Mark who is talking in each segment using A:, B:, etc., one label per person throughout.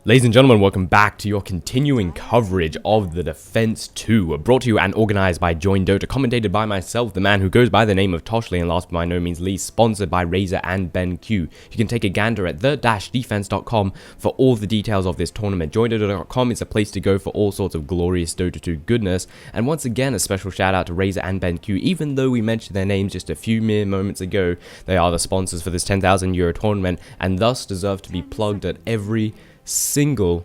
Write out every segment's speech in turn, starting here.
A: Ladies and gentlemen, welcome back to your continuing coverage of the Defense 2, brought to you and organized by joinDOTA, commentated by myself, the man who goes by the name of Toshley, and last but by no means least, sponsored by Razor and BenQ. You can take a gander at the-defense.com for all the details of this tournament. joinDOTA.com is a place to go for all sorts of glorious Dota 2 goodness, and once again, a special shout out to Razor and BenQ. Even though we mentioned their names just a few mere moments ago, they are the sponsors for this €10,000 tournament, and thus deserve to be plugged at every single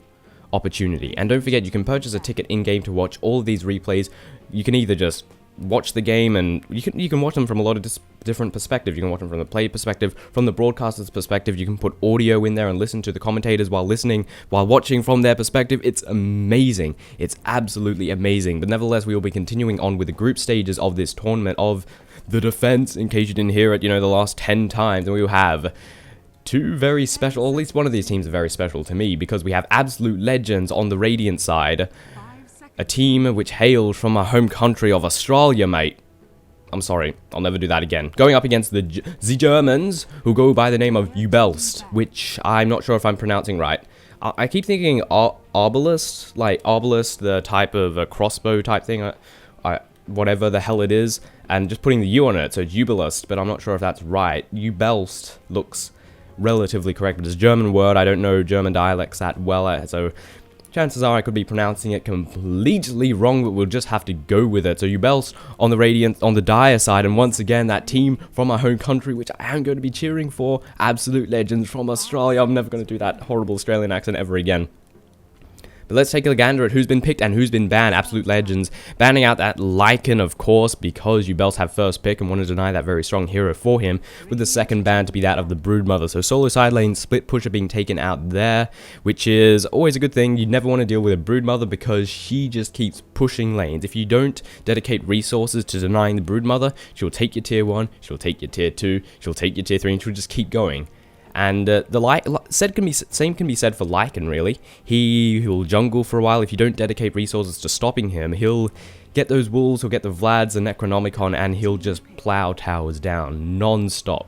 A: opportunity. And don't forget, you can purchase a ticket in-game to watch all of these replays. You can either just watch the game, and you can watch them from a lot of different perspectives. You can watch them from the player perspective, from the broadcaster's perspective. You can put audio in there and listen to the commentators while watching from their perspective. It's amazing. It's absolutely amazing. But nevertheless, we will be continuing on with the group stages of this tournament of the Defense, in case you didn't hear it, the last 10 times. And we will have two very special, or at least one of these teams are very special to me, because we have absolute legends on the Radiant side. A team which hails from our home country of Australia, mate. I'm sorry, I'll never do that again. Going up against the Germans, who go by the name of Uebelst, which I'm not sure if I'm pronouncing right. I keep thinking Uebelst, like Uebelst, the type of crossbow type thing, whatever the hell it is, and just putting the U on it, so it's Uebelst, but I'm not sure if that's right. Uebelst looks relatively correct, but it's a German word. I don't know German dialects that well, so chances are I could be pronouncing it completely wrong, but we'll just have to go with it. So Uebelst on the Radiant, on the Dire side, and once again, that team from our home country, which I am going to be cheering for, absolute legends from Australia. I'm never going to do that horrible Australian accent ever again. But let's take a gander at who's been picked and who's been banned. Absolute legends. Banning out that Lycan, of course, because Uebelst have first pick and want to deny that very strong hero for him, with the second ban to be that of the Broodmother. So solo side lane split pusher being taken out there, which is always a good thing. You never want to deal with a Broodmother because she just keeps pushing lanes. If you don't dedicate resources to denying the Broodmother, she'll take your tier 1, she'll take your tier 2, she'll take your tier 3, and she'll just keep going. And same can be said for Lycan, really. He will jungle for a while. If you don't dedicate resources to stopping him, he'll get those wolves, he'll get the Vlads, the Necronomicon, and he'll just plow towers down non-stop.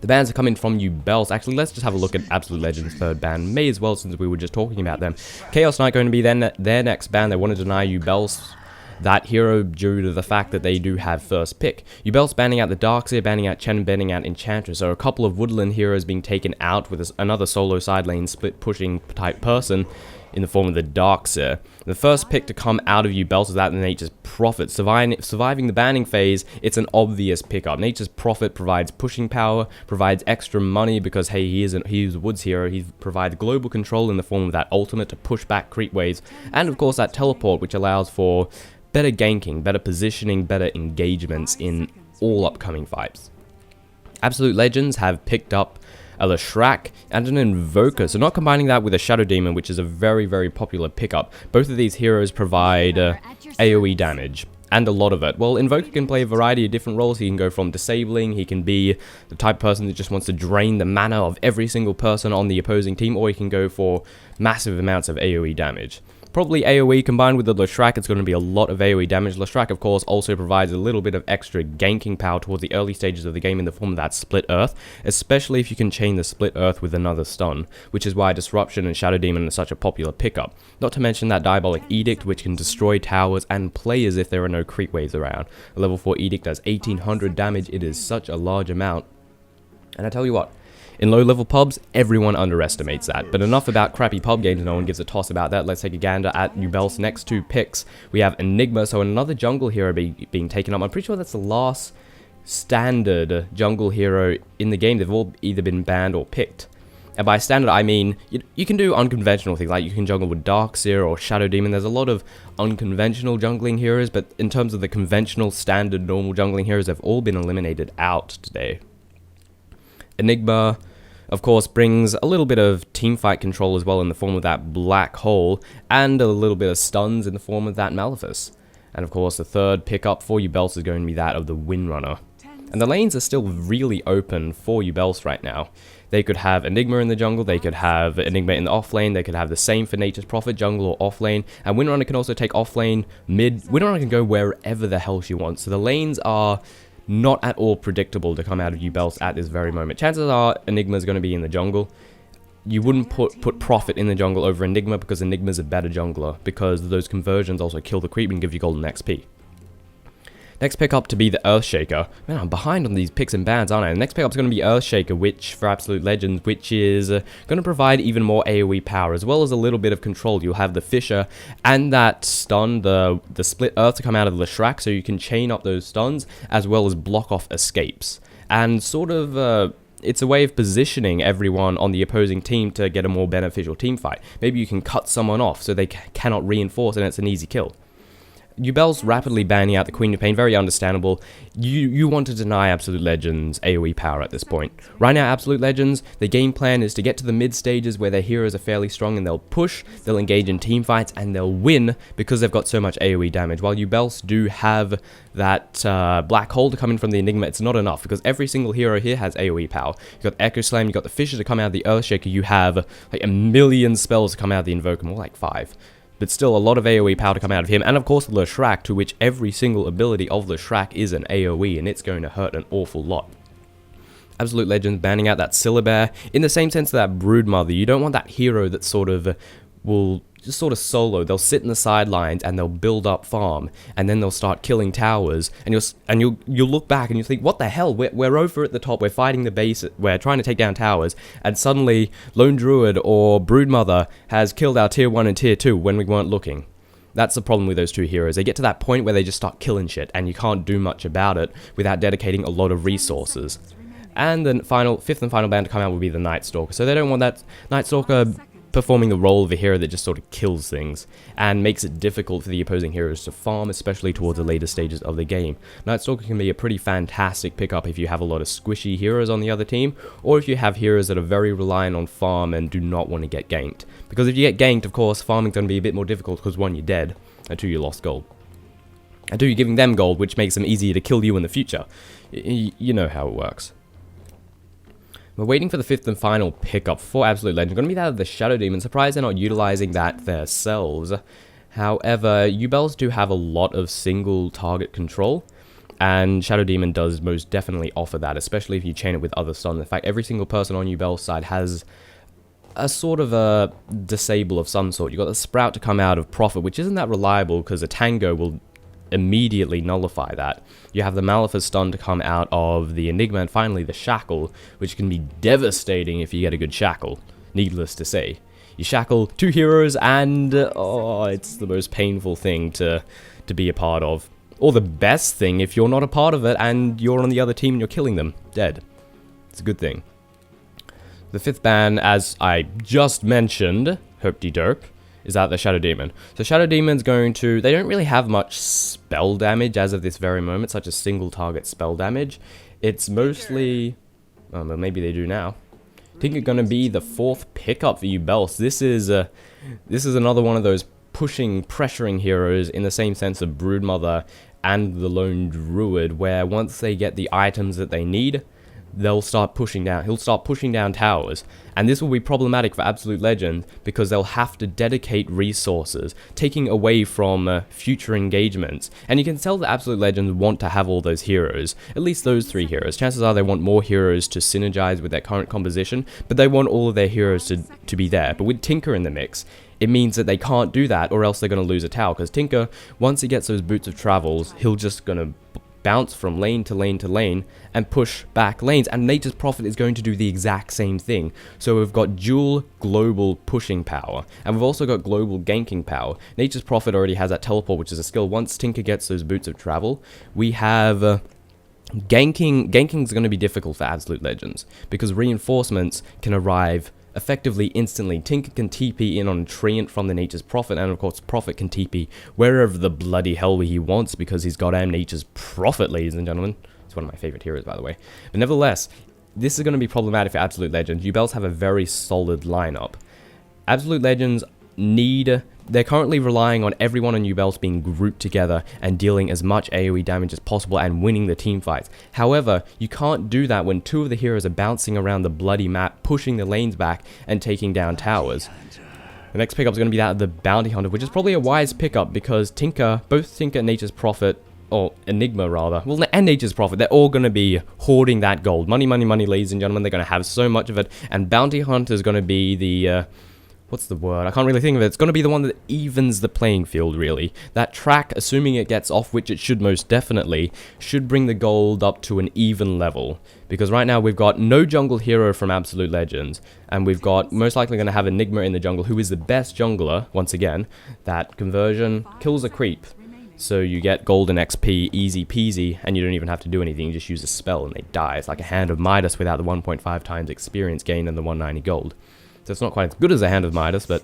A: The bans are coming from Uebelst. Actually, let's just have a look at Absolute Legends' third ban. May as well, since we were just talking about them. Chaos Knight going to be their next ban. They want to deny Uebelst that hero due to the fact that they do have first pick. Uebelst banning out the Darkseer, banning out Chen, banning out Enchantress. So a couple of woodland heroes being taken out with another solo side lane split pushing type person in the form of the Darkseer. The first pick to come out of Uebelst is that Nature's Prophet. Surviving the banning phase, it's an obvious pickup. Nature's Prophet provides pushing power, provides extra money because, hey, he is a woods hero. He provides global control in the form of that ultimate to push back creep waves, and of course that teleport, which allows for better ganking, better positioning, better engagements in all upcoming fights. Absolute Legends have picked up a Leshrac and an Invoker, so not combining that with a Shadow Demon, which is a very, very popular pickup. Both of these heroes provide AoE damage, and a lot of it. Well, Invoker can play a variety of different roles. He can go from disabling, he can be the type of person that just wants to drain the mana of every single person on the opposing team, or he can go for massive amounts of AoE damage. Probably AoE combined with the Leshrac, it's going to be a lot of AoE damage. Leshrac, of course, also provides a little bit of extra ganking power towards the early stages of the game in the form of that Split Earth, especially if you can chain the Split Earth with another stun, which is why Disruption and Shadow Demon are such a popular pickup. Not to mention that Diabolic Edict, which can destroy towers and play as if there are no creep waves around. A level 4 Edict does 1800 damage, it is such a large amount. And I tell you what, in low-level pubs, everyone underestimates that. But enough about crappy pub games, no one gives a toss about that. Let's take a gander at Uebelst's next two picks. We have Enigma, so another jungle hero being taken up. I'm pretty sure that's the last standard jungle hero in the game. They've all either been banned or picked. And by standard, I mean, you can do unconventional things, like you can jungle with Darkseer or Shadow Demon. There's a lot of unconventional jungling heroes, but in terms of the conventional, standard, normal jungling heroes, they've all been eliminated out today. Enigma, of course, brings a little bit of teamfight control as well in the form of that Black Hole, and a little bit of stuns in the form of that Malefice. And of course, the third pickup for Uebelst is going to be that of the Windrunner. And the lanes are still really open for Uebelst right now. They could have Enigma in the jungle, they could have Enigma in the offlane, they could have the same for Nature's Prophet, jungle or offlane, and Windrunner can also take offlane, mid. Windrunner can go wherever the hell she wants. So the lanes are not at all predictable to come out of Uebelst at this very moment. Chances are Enigma is going to be in the jungle. you wouldn't put Prophet in the jungle over Enigma because Enigma's a better jungler, because those conversions also kill the creep and give you golden XP. Next pickup to be the Earthshaker. Man, I'm behind on these picks and bans, aren't I? The next pickup is going to be Earthshaker, which, for Absolute Legends, which is going to provide even more AoE power, as well as a little bit of control. You'll have the Fissure and that stun, the Split Earth to come out of the Shrek, so you can chain up those stuns, as well as block off escapes. And sort of, it's a way of positioning everyone on the opposing team to get a more beneficial team fight. Maybe you can cut someone off so they cannot reinforce, and it's an easy kill. Uebelst rapidly banning out the Queen of Pain, very understandable. You want to deny Absolute Legends AoE power at this point. Right now, Absolute Legends, the game plan is to get to the mid stages where their heroes are fairly strong and they'll push, they'll engage in team fights, and they'll win because they've got so much AoE damage. While Uebelst do have that black hole to come in from the Enigma, it's not enough because every single hero here has AoE power. You've got Echo Slam, you've got the Fissure to come out of the Earthshaker, you have like a million spells to come out of the Invoker, more like 5. But still a lot of AoE power to come out of him, and of course the Shrek, to which every single ability of the Shrek is an AoE, and it's going to hurt an awful lot. Absolute Legends banning out that Syllabear, in the same sense that Broodmother. You don't want that hero that sort of will just sort of solo. They'll sit in the sidelines and they'll build up farm, and then they'll start killing towers, and you'll look back and you think, what the hell, we're over at the top, we're fighting the base, we're trying to take down towers, and suddenly Lone Druid or Broodmother has killed our tier 1 and tier 2 when we weren't looking. That's the problem with those two heroes. They get to that point where they just start killing shit, and you can't do much about it without dedicating a lot of resources. And then fifth and final ban to come out will be the Night Stalker. So they don't want that Night Stalker performing the role of a hero that just sort of kills things and makes it difficult for the opposing heroes to farm, especially towards the later stages of the game. Night Stalker can be a pretty fantastic pickup if you have a lot of squishy heroes on the other team, or if you have heroes that are very reliant on farm and do not want to get ganked. Because if you get ganked, of course, farming's going to be a bit more difficult because 1, you're dead, and 2, you lost gold. And 2, you're giving them gold, which makes them easier to kill you in the future. You know how it works. We're waiting for the 5th and final pickup for Absolute Legends. Going to be that of the Shadow Demon. Surprised they're not utilizing that themselves. However, Uebelst do have a lot of single target control, and Shadow Demon does most definitely offer that, especially if you chain it with other stuns. In fact, every single person on Uebelst's side has a sort of a disable of some sort. You've got the Sprout to come out of Prophet, which isn't that reliable because a Tango will immediately nullify that. You have the Malefice stun to come out of the Enigma, and finally the Shackle, which can be devastating if you get a good Shackle, needless to say. You shackle 2 heroes and, oh, it's the most painful thing to be a part of. Or the best thing if you're not a part of it and you're on the other team and you're killing them. Dead. It's a good thing. The 5th ban, as I just mentioned, herp-de-derp, is that the Shadow Demon. So Shadow Demon's going to, they don't really have much spell damage as of this very moment, such as single target spell damage. It's mostly, oh, well, maybe they do now. I think it's going to be the 4th pickup for Uebelst. This is another one of those pushing, pressuring heroes in the same sense of Broodmother and the Lone Druid, where once they get the items that they need, they'll start pushing down. He'll start pushing down towers, and this will be problematic for Absolute Legends because they'll have to dedicate resources, taking away from future engagements. And you can tell that Absolute Legends want to have all those heroes, at least those 3 heroes. Chances are they want more heroes to synergize with their current composition, but they want all of their heroes to be there. But with Tinker in the mix, it means that they can't do that, or else they're going to lose a tower. Because Tinker, once he gets those Boots of Travels, he'll just going to bounce from lane to lane to lane and push back lanes, and Nature's Prophet is going to do the exact same thing. So we've got dual global pushing power, and we've also got global ganking power. Nature's Prophet already has that teleport, which is a skill. Once Tinker gets those Boots of Travel, we have ganking. Ganking is going to be difficult for Absolute Legends because reinforcements can arrive effectively instantly. Tinker can TP in on Treant from the Nature's Prophet, and of course Prophet can TP wherever the bloody hell he wants because he's goddamn Nature's Prophet, ladies and gentlemen. It's one of my favorite heroes, by the way. But nevertheless, this is going to be problematic for Absolute Legends. Uebelst have a very solid lineup. Absolute Legends they're currently relying on everyone on Uebelst being grouped together and dealing as much AoE damage as possible and winning the team fights. However, you can't do that when 2 of the heroes are bouncing around the bloody map, pushing the lanes back and taking down towers. The next pickup is going to be that of the Bounty Hunter, which is probably a wise pickup because both Tinker and Nature's Prophet or Enigma rather, well, and Nature's Prophet, they're all going to be hoarding that gold. Money, money, money, ladies and gentlemen. They're going to have so much of it. And Bounty Hunter is going to be the, what's the word? I can't really think of it. It's going to be the one that evens the playing field, really. That track, assuming it gets off, which it should most definitely, should bring the gold up to an even level. Because right now we've got no jungle hero from Absolute Legends, and we've got most likely going to have Enigma in the jungle, who is the best jungler, once again. That conversion kills a creep. So you get golden XP, easy peasy, and you don't even have to do anything, you just use a spell and they die. It's like a Hand of Midas without the 1.5 times experience gain and the 190 gold. So it's not quite as good as a Hand of Midas, but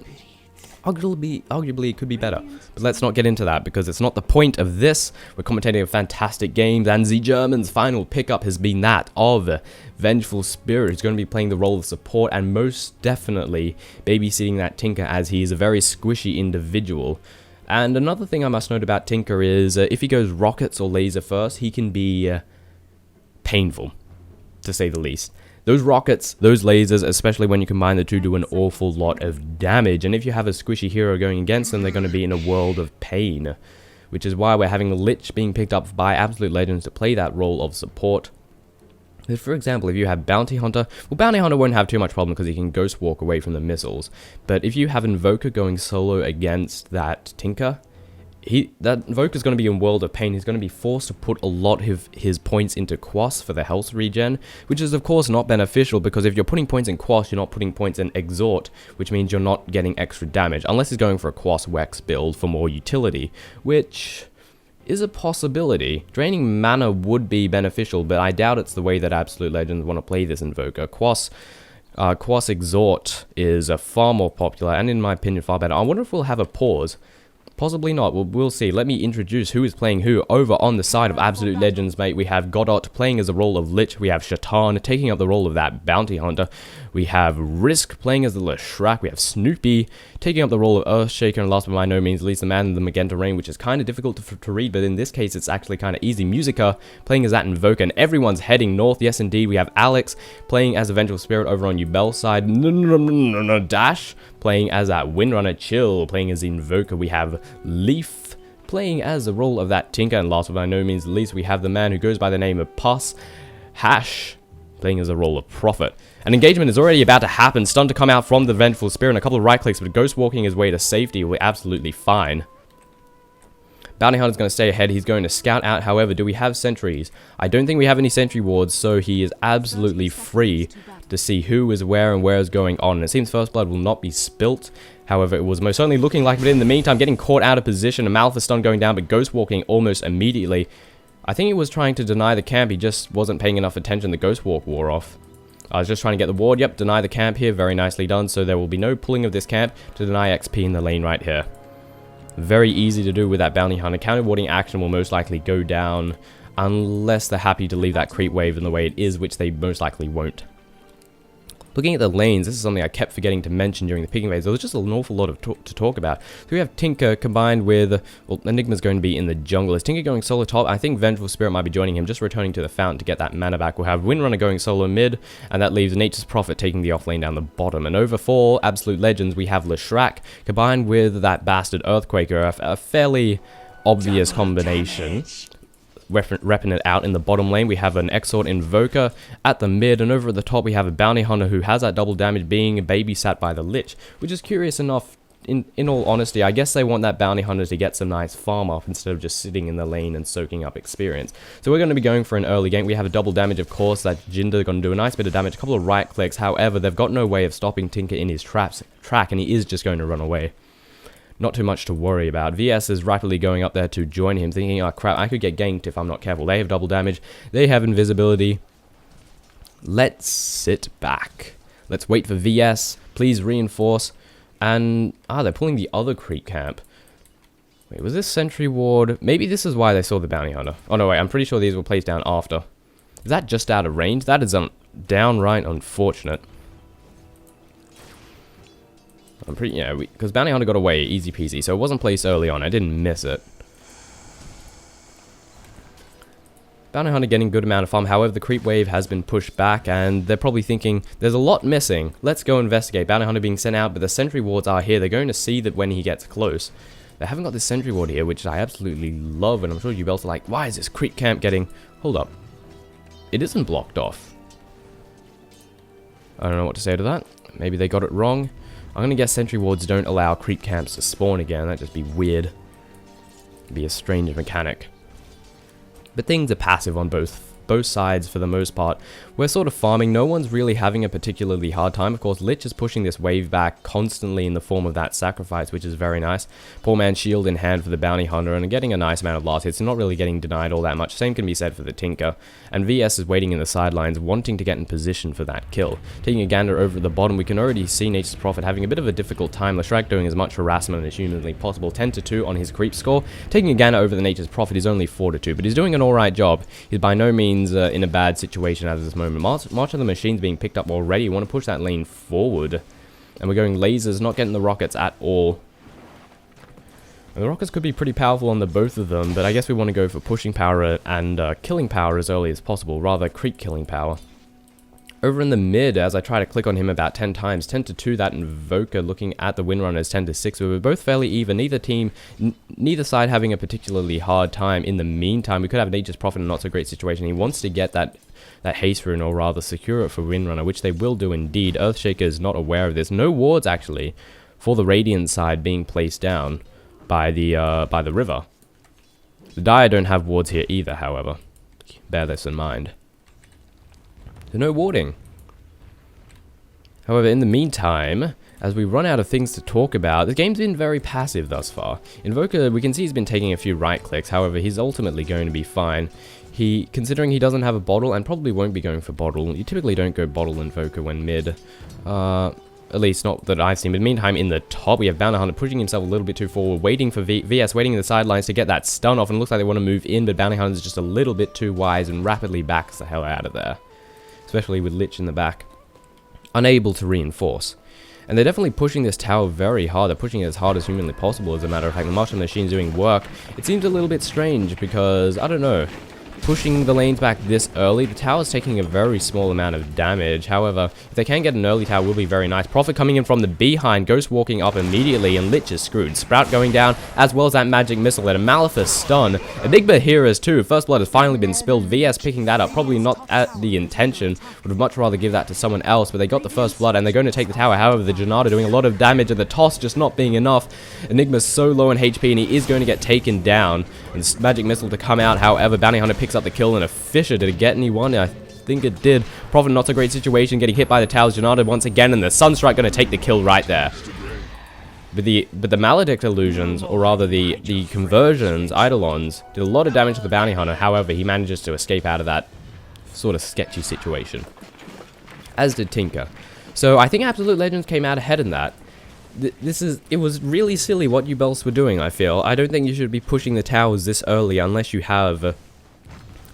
A: arguably it could be better. But let's not get into that, because it's not the point of this. We're commentating a fantastic game, and the German's final pickup has been that of Vengeful Spirit, who's going to be playing the role of support, and most definitely babysitting that Tinker, as he is a very squishy individual. And another thing I must note about Tinker is, if he goes rockets or laser first, he can be painful, to say the least. Those rockets, those lasers, especially when you combine the two, do an awful lot of damage. And if you have a squishy hero going against them, they're going to be in a world of pain. Which is why we're having Lich being picked up by Absolute Legends to play that role of support. But for example, if you have Bounty Hunter, well, Bounty Hunter won't have too much problem because he can Ghost Walk away from the missiles. But if you have Invoker going solo against that Tinker, that Invoker's going to be in World of Pain. He's going to be forced to put a lot of his points into Quas for the health regen, which is of course not beneficial, because if you're putting points in Quas, you're not putting points in Exhort, which means you're not getting extra damage, unless he's going for a Quas Wex build for more utility, which is a possibility. Draining mana would be beneficial, but I doubt it's the way that Absolute Legends want to play this Invoker. Quas Exhort is far more popular, and in my opinion far better. I wonder if we'll have a pause. Possibly not, we'll see. Let me introduce who is playing who. Over on the side of Absolute Legends, mate, we have Godot playing as the role of Lich. We have Shatan taking up the role of that Bounty Hunter. We have Risk playing as the Leshrac. We have Snoopy taking up the role of Earthshaker. And last but by no means least, the man in the Magenta Rain, which is kind of difficult to read, but in this case, it's actually kind of easy. Musica playing as that Invoker, and everyone's heading north. Yes, indeed, we have Alex playing as a Vengeful Spirit over on Uebelst side. Dash playing as that Windrunner. Chill playing as the Invoker. We have Leaf playing as the role of that Tinker, and last but by no means least, we have the man who goes by the name of Puss Hash playing as the role of Prophet. An engagement is already about to happen. Stun to come out from the Vengeful Spirit, and a couple of right clicks, but Ghost Walking his way to safety will be absolutely fine. Bounty Hunter's going to stay ahead. He's going to scout out. However, do we have sentries? I don't think we have any sentry wards, so he is absolutely free to see who is where and where is going on. And it seems First Blood will not be spilt. However, it was most certainly looking like it. In the meantime, getting caught out of position, a Malphite stun going down, but Ghost Walking almost immediately. I think he was trying to deny the camp. He just wasn't paying enough attention. The Ghost Walk wore off. I was just trying to get the ward. Yep, deny the camp here. Very nicely done. So there will be no pulling of this camp to deny XP in the lane right here. Very easy to do with that Bounty Hunter. Counter warding action will most likely go down unless they're happy to leave that creep wave in the way it is, which they most likely won't. Looking at the lanes, this is something I kept forgetting to mention during the picking phase. There was just an awful lot to talk about. So we have Tinker combined with, well, Enigma's going to be in the jungle. Is Tinker going solo top? I think Vengeful Spirit might be joining him, just returning to the fountain to get that mana back. We'll have Windrunner going solo mid, and that leaves Nature's Prophet taking the off lane down the bottom. And over for Absolute Legends, we have Leshrac combined with that bastard Earthquaker, a fairly obvious combination. Repping it out in the bottom lane. We have an Exort Invoker at the mid, and over at the top we have a Bounty Hunter who has that double damage being babysat by the Lich, which is curious enough. In all honesty, I guess they want that Bounty Hunter to get some nice farm up instead of just sitting in the lane and soaking up experience. So we're going to be going for an early gank. We have a double damage, of course. That Jinder going to do a nice bit of damage, a couple of right clicks. However, they've got no way of stopping Tinker in his track, and he is just going to run away. Not too much to worry about. VS is rapidly going up there to join him, thinking, oh crap, I could get ganked if I'm not careful. They have double damage. They have invisibility. Let's sit back. Let's wait for VS. Please reinforce. And, they're pulling the other creep camp. Wait, was this sentry ward? Maybe this is why they saw the Bounty Hunter. Oh no, wait, I'm pretty sure these were placed down after. Is that just out of range? That is downright unfortunate. I'm pretty, yeah, because Bounty Hunter got away easy peasy, so it wasn't placed early on. I didn't miss it. Bounty Hunter getting good amount of farm. However, the creep wave has been pushed back, and they're probably thinking, there's a lot missing. Let's go investigate. Bounty Hunter being sent out, but the sentry wards are here. They're going to see that when he gets close. They haven't got this sentry ward here, which I absolutely love, and I'm sure Uebelst are like, why is this creep camp getting... Hold up. It isn't blocked off. I don't know what to say to that. Maybe they got it wrong. I'm going to guess sentry wards don't allow creep camps to spawn again. That'd just be weird. It'd be a strange mechanic. But things are passive on both sides for the most part. We're sort of farming. No one's really having a particularly hard time. Of course, Lich is pushing this wave back constantly in the form of that sacrifice, which is very nice. Poor man shield in hand for the bounty hunter and getting a nice amount of last hits and not really getting denied all that much. Same can be said for the Tinker. And VS is waiting in the sidelines, wanting to get in position for that kill. Taking a gander over at the bottom, we can already see Nature's Prophet having a bit of a difficult time. Leshrac doing as much harassment as humanly possible. 10-2 on his creep score. Taking a gander over the Nature's Prophet is only 4-2, but he's doing an alright job. He's by no means in a bad situation at this moment. March of the Machines being picked up already. We want to push that lane forward. And we're going lasers, not getting the rockets at all. And the rockets could be pretty powerful on the both of them, but I guess we want to go for pushing power and killing power as early as possible. Rather, creep killing power. Over in the mid, as I try to click on him about 10 times, 10-2 that Invoker looking at the Windrunners 10-6. We were both fairly even. Neither side having a particularly hard time. In the meantime, we could have Nature's Prophet in a not so great situation. He wants to get that haste rune, or rather secure it for Windrunner, which they will do indeed. Earthshaker is not aware of this. No wards actually for the Radiant side being placed down by the river. The Dire don't have wards here either, however. Bear this in mind. So no warding. However, in the meantime, as we run out of things to talk about, the game's been very passive thus far. Invoker, we can see he's been taking a few right clicks. However, he's ultimately going to be fine. Considering he doesn't have a bottle and probably won't be going for bottle. You typically don't go bottle Invoker when mid. At least not that I've seen. But meantime, in the top, we have Bounty Hunter pushing himself a little bit too forward, waiting for VS, waiting in the sidelines to get that stun off. And it looks like they want to move in, but Bounty Hunter is just a little bit too wise and rapidly backs the hell out of there. Especially with Lich in the back. Unable to reinforce. And they're definitely pushing this tower very hard. They're pushing it as hard as humanly possible, as a matter of fact. The Martial Machine's doing work. It seems a little bit strange because, I don't know, pushing the lanes back this early, the tower's taking a very small amount of damage. However, if they can get an early tower, will be very nice. Prophet coming in from the behind, Ghost walking up immediately, and Lich is screwed. Sprout going down, as well as that magic missile and a Malefus stun. Enigma here is too. First blood has finally been spilled. VS picking that up, probably not at the intention. Would have much rather give that to someone else, but they got the first blood, and they're going to take the tower. However, the joinDOTA doing a lot of damage, and the toss just not being enough. Enigma's so low in HP, and he is going to get taken down. And magic missile to come out. However, Bounty Hunter picks up the kill, and a Fisher, did it get anyone? I think it did. Prophet not so great situation, getting hit by the towers. joinDOTA once again, and the Sunstrike going to take the kill right there. But the Maledict illusions, or rather the conversions, Eidolons, did a lot of damage to the Bounty Hunter. However, he manages to escape out of that sort of sketchy situation. As did Tinker. So I think Absolute Legends came out ahead in that. It was really silly what Uebelst were doing, I feel. I don't think you should be pushing the towers this early unless you have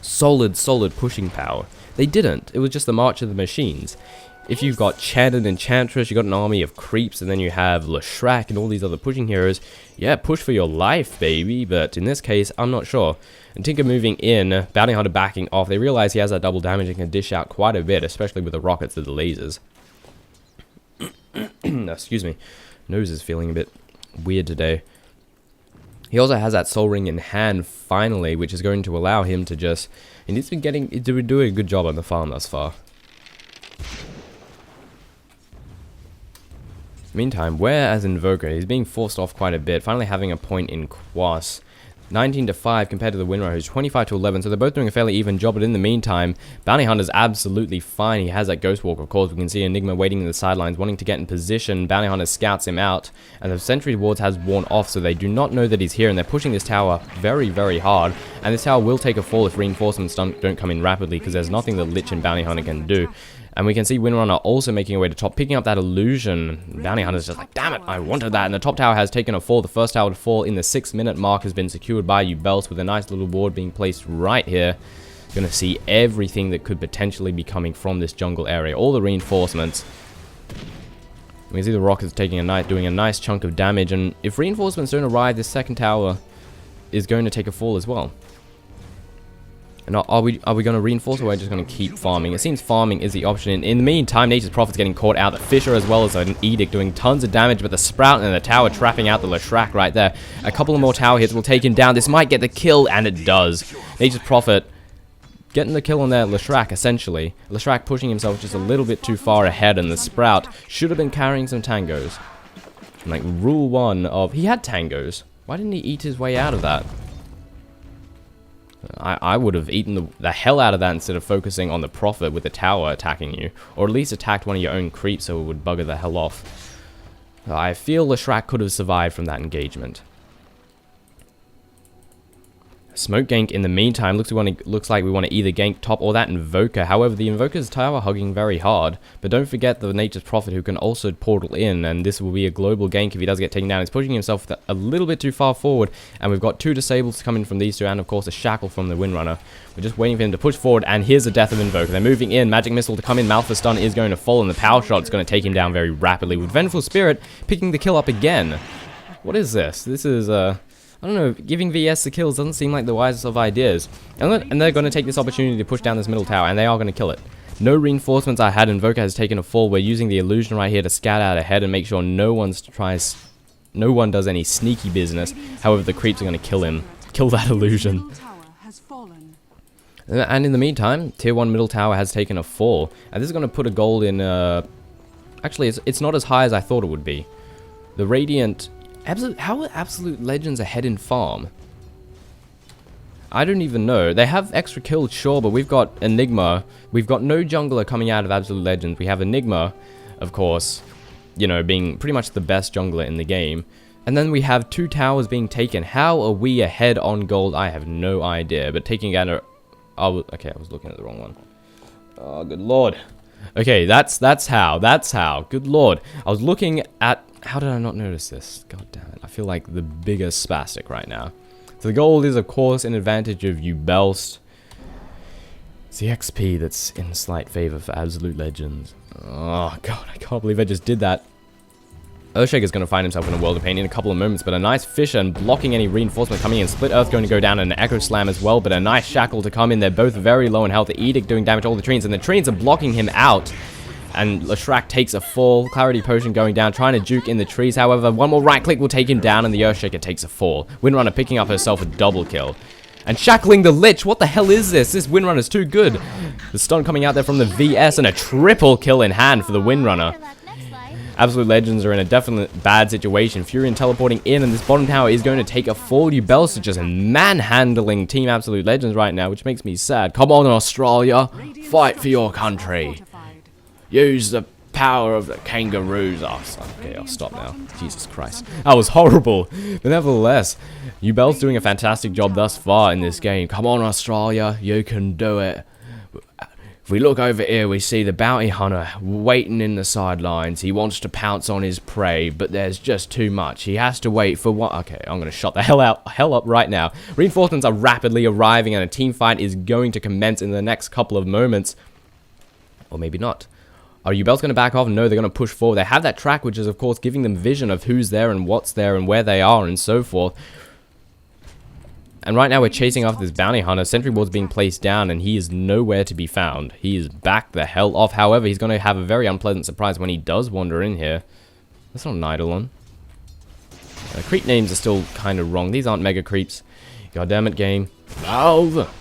A: solid pushing power. They didn't. It was just the March of the Machines. If you've got Chant and Enchantress, you've got an army of creeps, and then you have Leshrac and all these other pushing heroes, yeah, push for your life, baby. But in this case, I'm not sure. And Tinker moving in, Bounty Hunter backing off. They realize he has that double damage and can dish out quite a bit, especially with the rockets and the lasers. Excuse me. Nose is feeling a bit weird today. He also has that Soul Ring in hand, finally, which is going to allow him to just... And he's been doing a good job on the farm thus far. Meantime, whereas Invoker, he's being forced off quite a bit, finally having a point in Quas. 19-5 compared to the Windrunner, who's 25-11, so they're both doing a fairly even job, but in the meantime, Bounty Hunter's absolutely fine. He has that Ghost Walk, of course. We can see Enigma waiting in the sidelines, wanting to get in position. Bounty Hunter scouts him out, and the Sentry Wards has worn off, so they do not know that he's here, and they're pushing this tower very, very hard, and this tower will take a fall if reinforcements don't come in rapidly, because there's nothing that Lich and Bounty Hunter can do. And we can see Windrunner also making her way to top, picking up that illusion. Bounty Hunter's just like, damn it, I wanted that. And the top tower has taken a fall. The first tower to fall in the 6-minute mark has been secured by Uebelst, with a nice little ward being placed right here. Going to see everything that could potentially be coming from this jungle area. All the reinforcements. We can see the rockets doing a nice chunk of damage. And if reinforcements don't arrive, this second tower is going to take a fall as well. And are we going to reinforce, or are we just going to keep farming? It seems farming is the option. In the meantime, Nature's Prophet's getting caught out. The Fisher as well as an Edict doing tons of damage, but the Sprout and the Tower trapping out the Leshrac right there. A couple of more tower hits will take him down. This might get the kill, and it does. Nature's Prophet getting the kill on their Leshrac, essentially. Leshrac pushing himself just a little bit too far ahead, and the Sprout should have been carrying some tangos. And like, rule one of... He had tangos. Why didn't he eat his way out of that? I would have eaten the hell out of that instead of focusing on the Prophet with the tower attacking you. Or at least attacked one of your own creeps so it would bugger the hell off. I feel Leshrac could have survived from that engagement. Smoke gank in the meantime. Looks like we want to either gank top or that Invoker. However, the Invoker's tower hugging very hard. But don't forget the Nature's Prophet who can also portal in. And this will be a global gank if he does get taken down. He's pushing himself a little bit too far forward. And we've got 2 disables coming from these two. And of course a shackle from the Windrunner. We're just waiting for him to push forward. And here's the death of Invoker. They're moving in. Magic Missile to come in. Malphite Stun is going to fall. And the Power Shot is going to take him down very rapidly. With Vengeful Spirit picking the kill up again. What is this? This is I don't know, giving VS the kills doesn't seem like the wisest of ideas. And they're going to take this opportunity to push down this middle tower, and they are going to kill it. No reinforcements I had, Invoker has taken a fall. We're using the illusion right here to scout out ahead and make sure no one does any sneaky business. However, the creeps are going to kill him. Kill that illusion. And in the meantime, tier 1 middle tower has taken a fall. And this is going to put a gold in, actually, it's not as high as I thought it would be. The Radiant... How are Absolute Legends ahead in farm? I don't even know. They have extra kills, sure, but we've got Enigma. We've got no jungler coming out of Absolute Legends. We have Enigma, of course, you know, being pretty much the best jungler in the game. And then we have 2 towers being taken. How are we ahead on gold? I have no idea. But taking out okay, I was looking at the wrong one. Oh, good lord. Okay, that's how. Good lord. I was looking at... How did I not notice this? God damn it. I feel like the biggest spastic right now. So the gold is, of course, an advantage of Uebelst. It's the XP that's in slight favor for Absolute Legends. Oh, God, I can't believe I just did that. Earthshaker's going to find himself in a world of pain in a couple of moments, but a nice Fisher and blocking any reinforcement coming in. Split Earth going to go down, and an Echo Slam as well, but a nice Shackle to come in. They're both very low in health. The Edict doing damage to all the trees, and the trees are blocking him out. And Leshrac takes a fall. Clarity Potion going down, trying to juke in the trees. However, one more right click will take him down, and the Earthshaker takes a fall. Windrunner picking up herself a double kill. And shackling the Lich. What the hell is this? This Windrunner's too good. The stun coming out there from the VS, and a triple kill in hand for the Windrunner. Absolute Legends are in a definite bad situation. Furion teleporting in, and this bottom tower is going to take a fall. Uebelst are just manhandling Team Absolute Legends right now, which makes me sad. Come on, Australia. Fight for your country. Use the power of the kangaroos. Oh, okay, I'll stop now. Jesus Christ. That was horrible. But nevertheless, Uebelst's doing a fantastic job thus far in this game. Come on, Australia. You can do it. If we look over here, we see the bounty hunter waiting in the sidelines. He wants to pounce on his prey, but there's just too much. He has to wait for what? Okay, I'm going to shut the hell up right now. Reinforcements are rapidly arriving, and a team fight is going to commence in the next couple of moments. Or maybe not. Are Uebelst going to back off? No, they're going to push forward. They have that track, which is, of course, giving them vision of who's there and what's there and where they are and so forth. And right now we're chasing after this bounty hunter. Sentry ward's being placed down, and he is nowhere to be found. He is back the hell off. However, he's going to have a very unpleasant surprise when he does wander in here. That's not an Eidolon. Creep names are still kind of wrong. These aren't mega creeps. God damn it, game. Valve!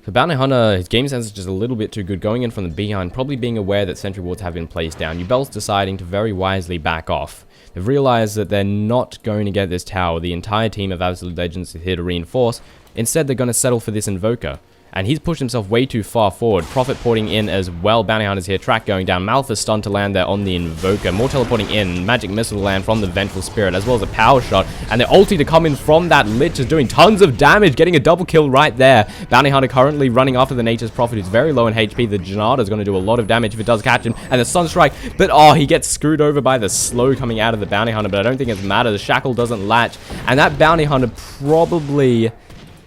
A: So Bounty Hunter, his game sense is just a little bit too good, going in from the behind, probably being aware that sentry wards have been placed down. Uebelst deciding to very wisely back off. They've realized that they're not going to get this tower. The entire team of Absolute Legends is here to reinforce. Instead, they're going to settle for this Invoker. And he's pushed himself way too far forward. Prophet porting in as well. Bounty Hunter's here. Track going down. Malphite Stun to land there on the Invoker. More teleporting in. Magic Missile to land from the Vengeful Spirit, as well as a Power Shot. And the ulti to come in from that Lich is doing tons of damage. Getting a double kill right there. Bounty Hunter currently running after the Nature's Prophet, who's very low in HP. The Janata is going to do a lot of damage if it does catch him. And the Sunstrike. But, oh, he gets screwed over by the slow coming out of the Bounty Hunter. But I don't think it matters. The Shackle doesn't latch. And that Bounty Hunter probably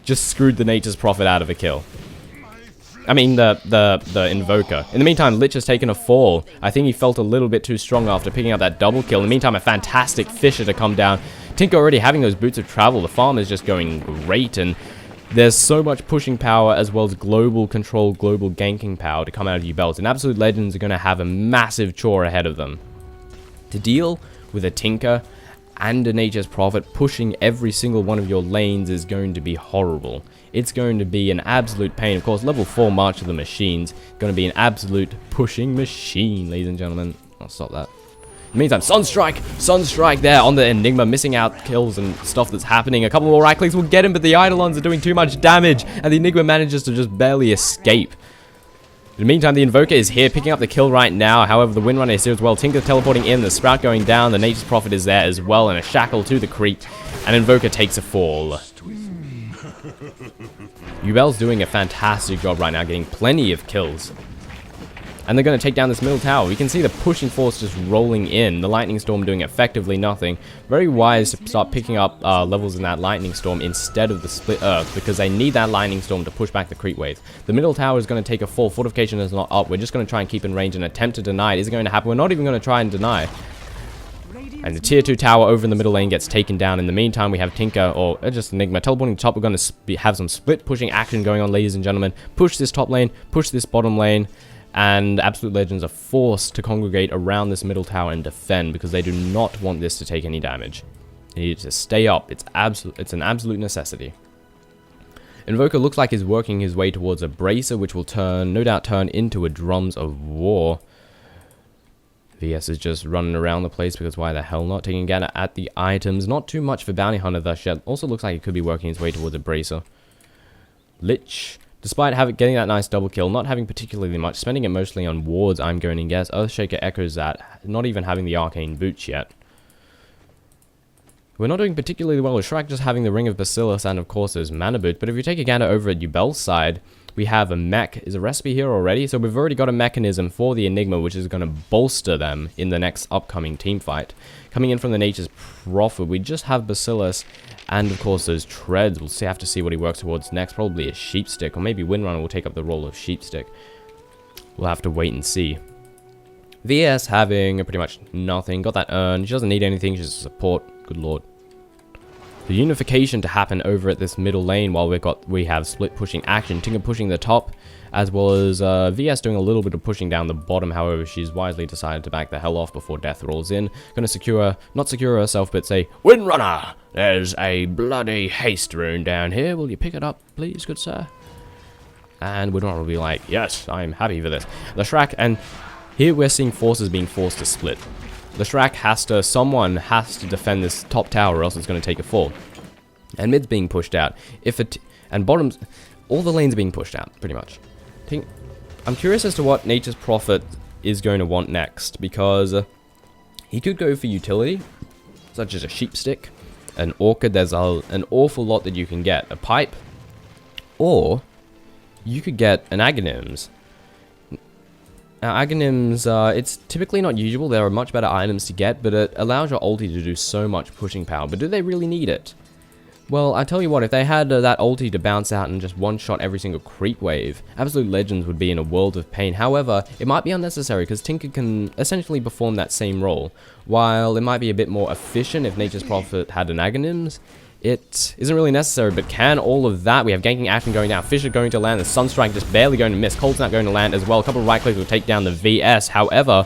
A: just screwed the Nature's Prophet out of a kill. I mean, the Invoker. In the meantime, Lich has taken a fall. I think he felt a little bit too strong after picking up that double kill. In the meantime, a fantastic Fisher to come down. Tinker already having those boots of travel. The farm is just going great, and There's so much pushing power as well as global control, global ganking power to come out of Uebelst, and Absolute Legends are going to have a massive chore ahead of them. To deal with a Tinker and a Nature's Prophet pushing every single one of your lanes is going to be horrible. It's going to be an absolute pain. Of course, level 4 March of the Machines, going to be an absolute pushing machine, ladies and gentlemen. I'll stop that. In the meantime, Sunstrike there on the Enigma, missing out kills and stuff that's happening. A couple more right clicks will get him, but the Eidolons are doing too much damage, and the Enigma manages to just barely escape. In the meantime, the Invoker is here, picking up the kill right now. However, the Windrunner is here as well. Tinker teleporting in, the Sprout going down, the Nature's Prophet is there as well, and a Shackle to the creep, and Invoker takes a fall. Uebelst doing a fantastic job right now, getting plenty of kills. And they're going to take down this middle tower. We can see the pushing force just rolling in. The Lightning Storm doing effectively nothing. Very wise to start picking up levels in that Lightning Storm instead of the Split Earth, because they need that Lightning Storm to push back the creep waves. The middle tower is going to take a fall. Fortification is not up. We're just going to try and keep in range and attempt to deny it. Is it going to happen? We're not even going to try and deny. And the tier 2 tower over in the middle lane gets taken down. In the meantime, we have Tinker, or just Enigma, teleporting top. We're going to have some split pushing action going on, ladies and gentlemen. Push this top lane, push this bottom lane. And Absolute Legends are forced to congregate around this middle tower and defend because they do not want this to take any damage. They need to stay up. It's an absolute necessity. Invoker looks like he's working his way towards a Bracer, which will no doubt turn into a Drums of War. VS is just running around the place because why the hell not? Taking a gander at the items. Not too much for Bounty Hunter thus yet. Also looks like he could be working his way towards a Bracer. Lich, despite getting that nice double kill, not having particularly much, spending it mostly on wards, I'm going to guess. Earthshaker echoes that, not even having the arcane boots yet. We're not doing particularly well with Shrek just having the Ring of Bacillus and of course there's Mana Boot, but if you take a gander over at Uebelst's side, we have a mech. Is a recipe here already? So we've already got a mechanism for the Enigma, which is going to bolster them in the next upcoming team fight. Coming in from the Nature's Prophet, we just have Bacillus and of course those treads. We'll have to see what he works towards next. Probably a Sheepstick, or maybe Windrunner will take up the role of Sheepstick. We'll have to wait and see. VS having pretty much nothing. Got that urn. She doesn't need anything. She's a support. Good lord. The unification to happen over at this middle lane while we have split pushing action. Tinker pushing the top, as well as VS doing a little bit of pushing down the bottom. However, she's wisely decided to back the hell off before death rolls in. Gonna not secure herself, but say, Windrunner! There's a bloody haste rune down here. Will you pick it up, please, good sir? And Windrunner will be like, yes, I'm happy for this. The Shrek, and here we're seeing forces being forced to split. The Shrek someone has to defend this top tower or else it's going to take a fall. And mid's being pushed out. And bottom's, all the lanes are being pushed out, pretty much. I'm curious as to what Nature's Prophet is going to want next, because he could go for utility, such as a Sheepstick, an Orchid. There's an awful lot that you can get. A Pipe, or you could get an Aghanims. Now, Aghanims, it's typically not usable. There are much better items to get, but it allows your ulti to do so much pushing power. But do they really need it? Well, I tell you what, if they had that ulti to bounce out and just one-shot every single creep wave, Absolute Legends would be in a world of pain. However, it might be unnecessary because Tinker can essentially perform that same role. While it might be a bit more efficient if Nature's Prophet had an Aghanims, it isn't really necessary, but can all of that? We have ganking action going down. Fisher going to land. The Sunstrike just barely going to miss. Cold's not going to land as well. A couple of right clicks will take down the VS. However,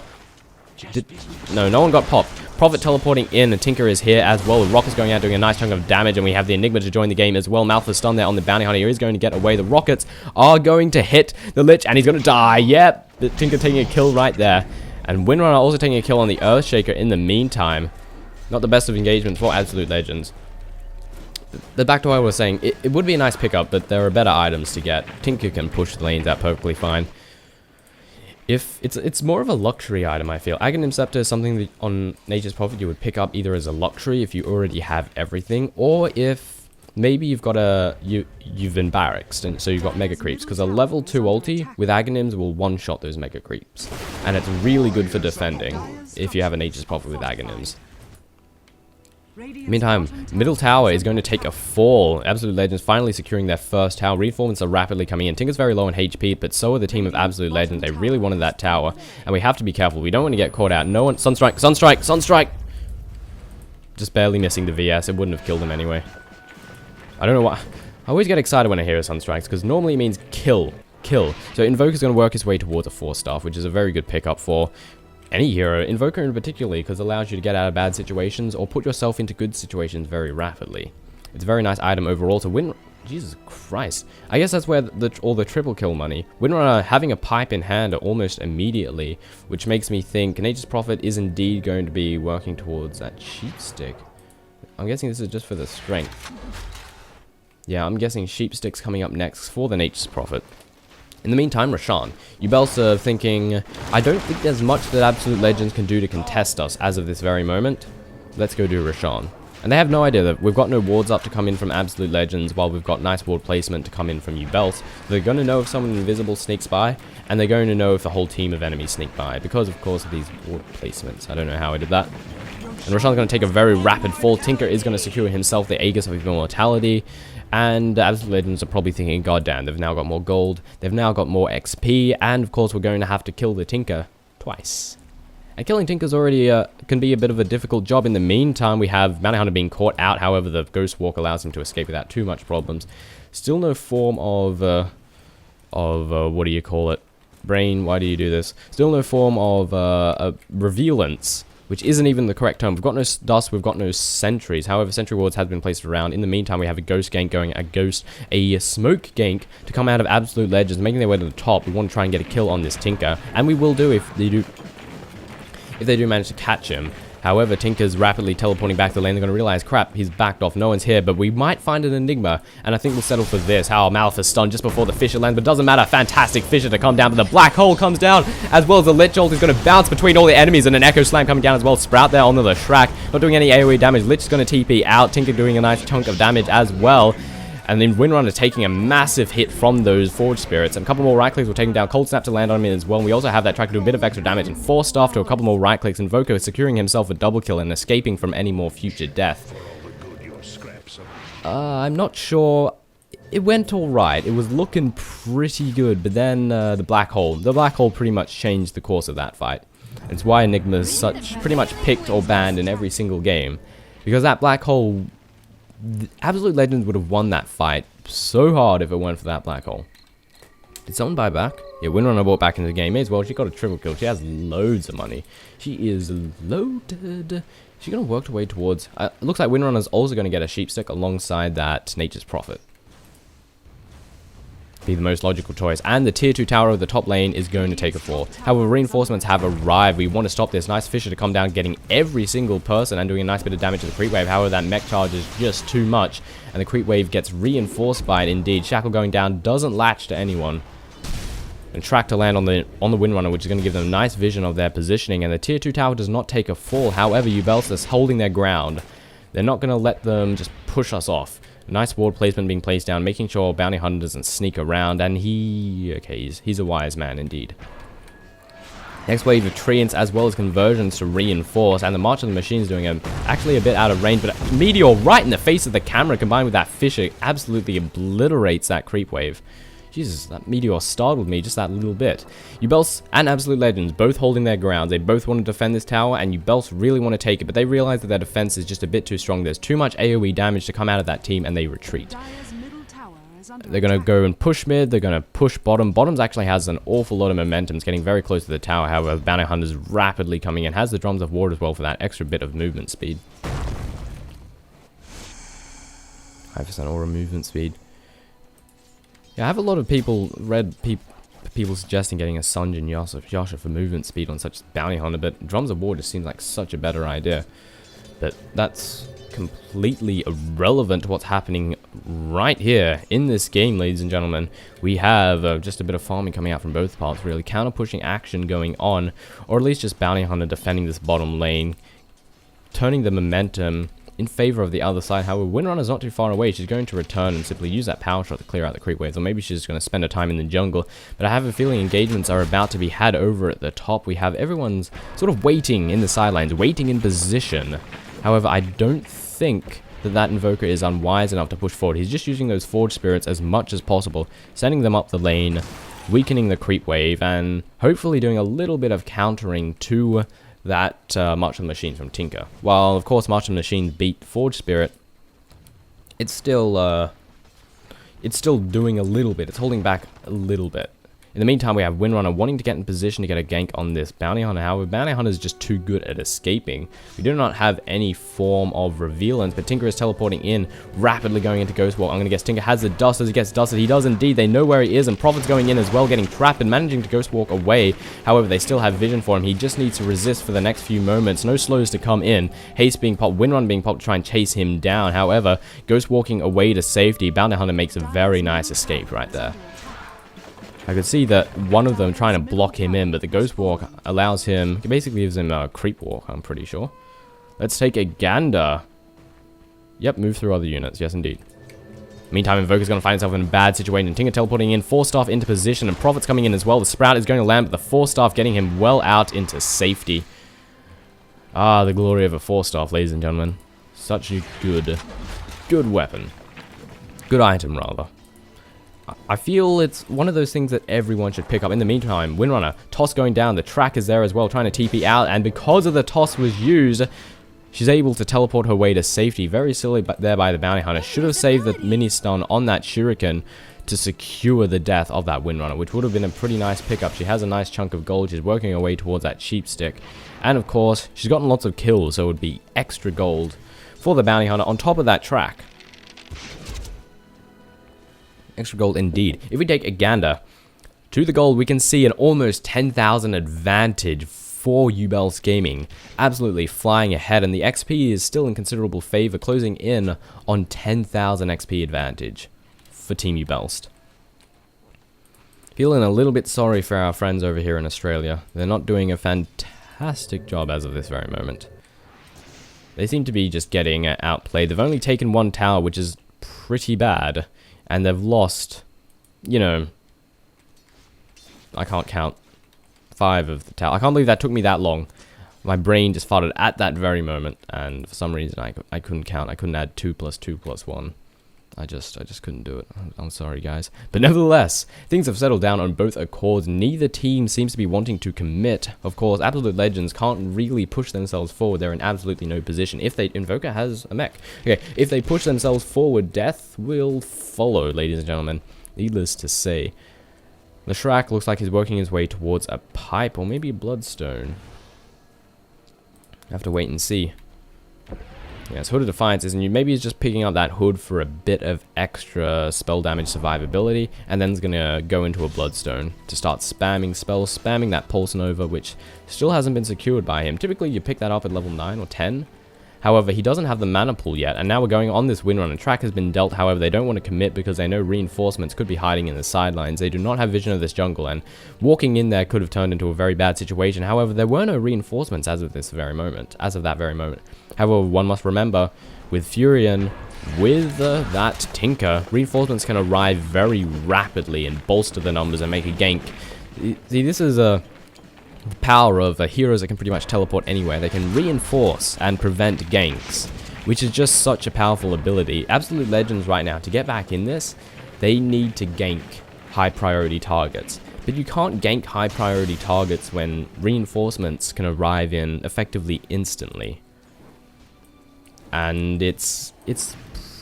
A: no one got popped. Prophet teleporting in, and Tinker is here as well. Rocket's going out doing a nice chunk of damage, and we have the Enigma to join the game as well. Malphus stunned there on the Bounty Hunter. He is going to get away. The Rockets are going to hit the Lich, and he's going to die. Yep, the Tinker taking a kill right there. And Windrunner also taking a kill on the Earthshaker in the meantime. Not the best of engagements for Absolute Legends. Back to what I was saying, it would be a nice pickup, but there are better items to get. Tinker can push the lanes out perfectly fine. If it's more of a luxury item, I feel. Aghanim Scepter is something that on Nature's Prophet you would pick up either as a luxury if you already have everything, or if maybe you've been barracked, and so you've got mega creeps, because a level 2 ulti with Aghanims will one-shot those mega creeps, and it's really good for defending if you have a Nature's Prophet with Aghanims. Meantime, middle tower is going to take a fall. Absolute Legends finally securing their first tower. Reinforcements are rapidly coming in. Tinker's very low in HP, but so are the team of Absolute Legends. They really wanted that tower, and we have to be careful. We don't want to get caught out. No one... Sunstrike! Just barely missing the VS. It wouldn't have killed him anyway. I don't know why... I always get excited when I hear Sun Strikes, because normally it means kill. Kill. So Invoker's going to work his way towards a 4-staff, which is a very good pickup for any hero, Invoker in particular, because it allows you to get out of bad situations or put yourself into good situations very rapidly. It's a very nice item overall to win. Jesus Christ. I guess that's where all the triple kill money. Windrunner having a pipe in hand almost immediately, which makes me think Nature's Prophet is indeed going to be working towards that sheep stick. I'm guessing this is just for the strength. Yeah, I'm guessing sheep stick's coming up next for the Nature's Prophet. In the meantime, Roshan, Uebelst are thinking, I don't think there's much that Absolute Legends can do to contest us as of this very moment. Let's go do Roshan. And they have no idea that we've got no wards up to come in from Absolute Legends, while we've got nice ward placement to come in from Uebelst. They're going to know if someone invisible sneaks by, and they're going to know if a whole team of enemies sneak by, because of course of these ward placements. I don't know how I did that. And Roshan's going to take a very rapid fall. Tinker is going to secure himself the Aegis of Immortality. And Absolute Legends are probably thinking, god damn, they've now got more gold, they've now got more XP, and of course we're going to have to kill the Tinker twice. And killing Tinker's already can be a bit of a difficult job. In the meantime, we have Bounty Hunter being caught out, however the Ghost Walk allows him to escape without too much problems. Still no form of what do you call it? Brain, why do you do this? Still no form of revealance, which isn't even the correct term. We've got no dust, we've got no sentries. However, sentry wards have been placed around. In the meantime, we have a ghost gank going, a smoke gank to come out of Absolute Legends, making their way to the top. We want to try and get a kill on this Tinker, and we will do if they do manage to catch him. However, Tinker's rapidly teleporting back to the lane. They're going to realize, crap, he's backed off, no one's here, but we might find an Enigma, and I think we'll settle for this. How Malphite stunned just before the Fissure lands, but doesn't matter. Fantastic Fissure to come down, but the Black Hole comes down, as well as the Lich Ult is going to bounce between all the enemies, and an Echo Slam coming down as well. Sprout there onto the Shrek, not doing any AoE damage. Lich is going to TP out, Tinker doing a nice chunk of damage as well. And then Windrunner taking a massive hit from those Forge Spirits. And a couple more right clicks will take him down. Cold Snap to land on him as well. And we also have that track to do a bit of extra damage. And 4-staff to a couple more right clicks. Invoker securing himself a double kill and escaping from any more future death. I'm not sure. It went alright. It was looking pretty good. But then the Black Hole. The Black Hole pretty much changed the course of that fight. It's why Enigma's pretty much picked or banned in every single game. Because that Black Hole... Absolute Legends would have won that fight so hard if it weren't for that Black Hole. Did someone buy back? Yeah, Windrunner bought back into the game. May as well. She got a triple kill. She has loads of money. She is loaded. She's going to work her way towards... it looks like Windrunner's also going to get a sheep stick alongside that Nature's Prophet. Be the most logical choice. And the tier 2 tower of the top lane is going to take a fall. However, reinforcements have arrived. We want to stop this. Nice Fissure to come down, getting every single person and doing a nice bit of damage to the creep wave. However, that mech charge is just too much, and the creep wave gets reinforced by it indeed. Shackle going down doesn't latch to anyone. And track to land on the Windrunner, which is going to give them a nice vision of their positioning. And the tier 2 tower does not take a fall. However, Uebelst is holding their ground. They're not going to let them just push us off. Nice ward placement being placed down, making sure Bounty Hunter doesn't sneak around, and he's a wise man indeed. Next wave of treants as well as conversions to reinforce, and the March of the Machines doing actually a bit out of range, but a Meteor right in the face of the camera combined with that Fissure absolutely obliterates that creep wave. Jesus, that Meteor startled me just that little bit. Uebelst and Absolute Legends both holding their ground. They both want to defend this tower, and Uebelst really want to take it, but they realize that their defense is just a bit too strong. There's too much AoE damage to come out of that team, and they retreat. They're going to go and push mid. They're going to push bottom. Bottom's actually has an awful lot of momentum. It's getting very close to the tower. However, Bounty Hunter's rapidly coming in. Has the Drums of War as well for that extra bit of movement speed. 5% aura movement speed. Yeah, I have a lot of people suggesting getting a Sunj and Yasha for movement speed on such Bounty Hunter, but Drums of War just seems like such a better idea. But that's completely irrelevant to what's happening right here in this game, ladies and gentlemen. We have just a bit of farming coming out from both parts, really. Counter-pushing action going on, or at least just Bounty Hunter defending this bottom lane, turning the momentum in favor of the other side. However, Windrunner's not too far away. She's going to return and simply use that power shot to clear out the creep waves, or maybe she's just going to spend her time in the jungle. But I have a feeling engagements are about to be had over at the top. We have everyone's sort of waiting in the sidelines, waiting in position. However, I don't think that Invoker is unwise enough to push forward. He's just using those Forge Spirits as much as possible, sending them up the lane, weakening the creep wave, and hopefully doing a little bit of countering to that March of the Machines from Tinker. While, of course, March of the Machines beat Forge Spirit, it's still it's still doing a little bit. It's holding back a little bit. In the meantime, we have Windrunner wanting to get in position to get a gank on this Bounty Hunter. However, Bounty Hunter is just too good at escaping. We do not have any form of revealance, but Tinker is teleporting in, rapidly going into Ghost Walk. I'm going to guess Tinker has the dust as he gets dusted. He does indeed. They know where he is, and Prophet's going in as well, getting trapped and managing to Ghost Walk away. However, they still have vision for him. He just needs to resist for the next few moments. No slows to come in. Haste being popped, Windrunner being popped to try and chase him down. However, Ghost Walking away to safety. Bounty Hunter makes a very nice escape right there. I could see that one of them trying to block him in, but the Ghost Walk allows him, it basically gives him a Creep Walk, I'm pretty sure. Let's take a gander. Yep, move through other units, yes indeed. Meantime, Invoker's going to find himself in a bad situation. Tinker teleporting in, 4-staff into position, and Prophet's coming in as well. The Sprout is going to land, but the 4-staff getting him well out into safety. Ah, the glory of a 4-staff, ladies and gentlemen. Such a good weapon. Good item, rather. I feel it's one of those things that everyone should pick up. In the meantime, Windrunner, toss going down, the track is there as well, trying to TP out, and because of the toss was used, she's able to teleport her way to safety. Very silly there by the Bounty Hunter. Should have saved the mini-stun on that Shuriken to secure the death of that Windrunner, which would have been a pretty nice pickup. She has a nice chunk of gold. She's working her way towards that sheep stick. And of course, she's gotten lots of kills, so it would be extra gold for the Bounty Hunter on top of that track. Extra gold indeed. If we take a gander to the gold, we can see an almost 10,000 advantage for Uebelst Gaming. Absolutely flying ahead, and the XP is still in considerable favor, closing in on 10,000 XP advantage for Team Uebelst. Feeling a little bit sorry for our friends over here in Australia. They're not doing a fantastic job as of this very moment. They seem to be just getting outplayed. They've only taken one tower, which is pretty bad. And they've lost, you know, I can't count 5 of the tower. I can't believe that took me that long. My brain just farted at that very moment, and for some reason I couldn't count. I couldn't add 2 plus 2 plus 1. I just couldn't do it. I'm sorry, guys. But nevertheless, things have settled down on both accords. Neither team seems to be wanting to commit. Of course, Absolute Legends can't really push themselves forward. They're in absolutely no position. If they... Invoker has a mech. Okay, if they push themselves forward, death will follow, ladies and gentlemen. Needless to say. The Shrek looks like he's working his way towards a pipe, or maybe a bloodstone. Have to wait and see. Yes, Hood of Defiance is new. Maybe he's just picking up that hood for a bit of extra spell damage survivability, and then he's going to go into a Bloodstone to start spamming spells, spamming that Pulse Nova, which still hasn't been secured by him. Typically, you pick that up at level 9 or 10. However, he doesn't have the mana pool yet, and now we're going on this Windrunner. Track has been dealt, however, they don't want to commit because they know reinforcements could be hiding in the sidelines. They do not have vision of this jungle, and walking in there could have turned into a very bad situation. However, there were no reinforcements as of that very moment. However, one must remember, with Furion, with that Tinker, reinforcements can arrive very rapidly and bolster the numbers and make a gank. See, this is the power of heroes that can pretty much teleport anywhere. They can reinforce and prevent ganks, which is just such a powerful ability. Absolute Legends right now, to get back in this, they need to gank high priority targets. But you can't gank high priority targets when reinforcements can arrive in effectively instantly. And it's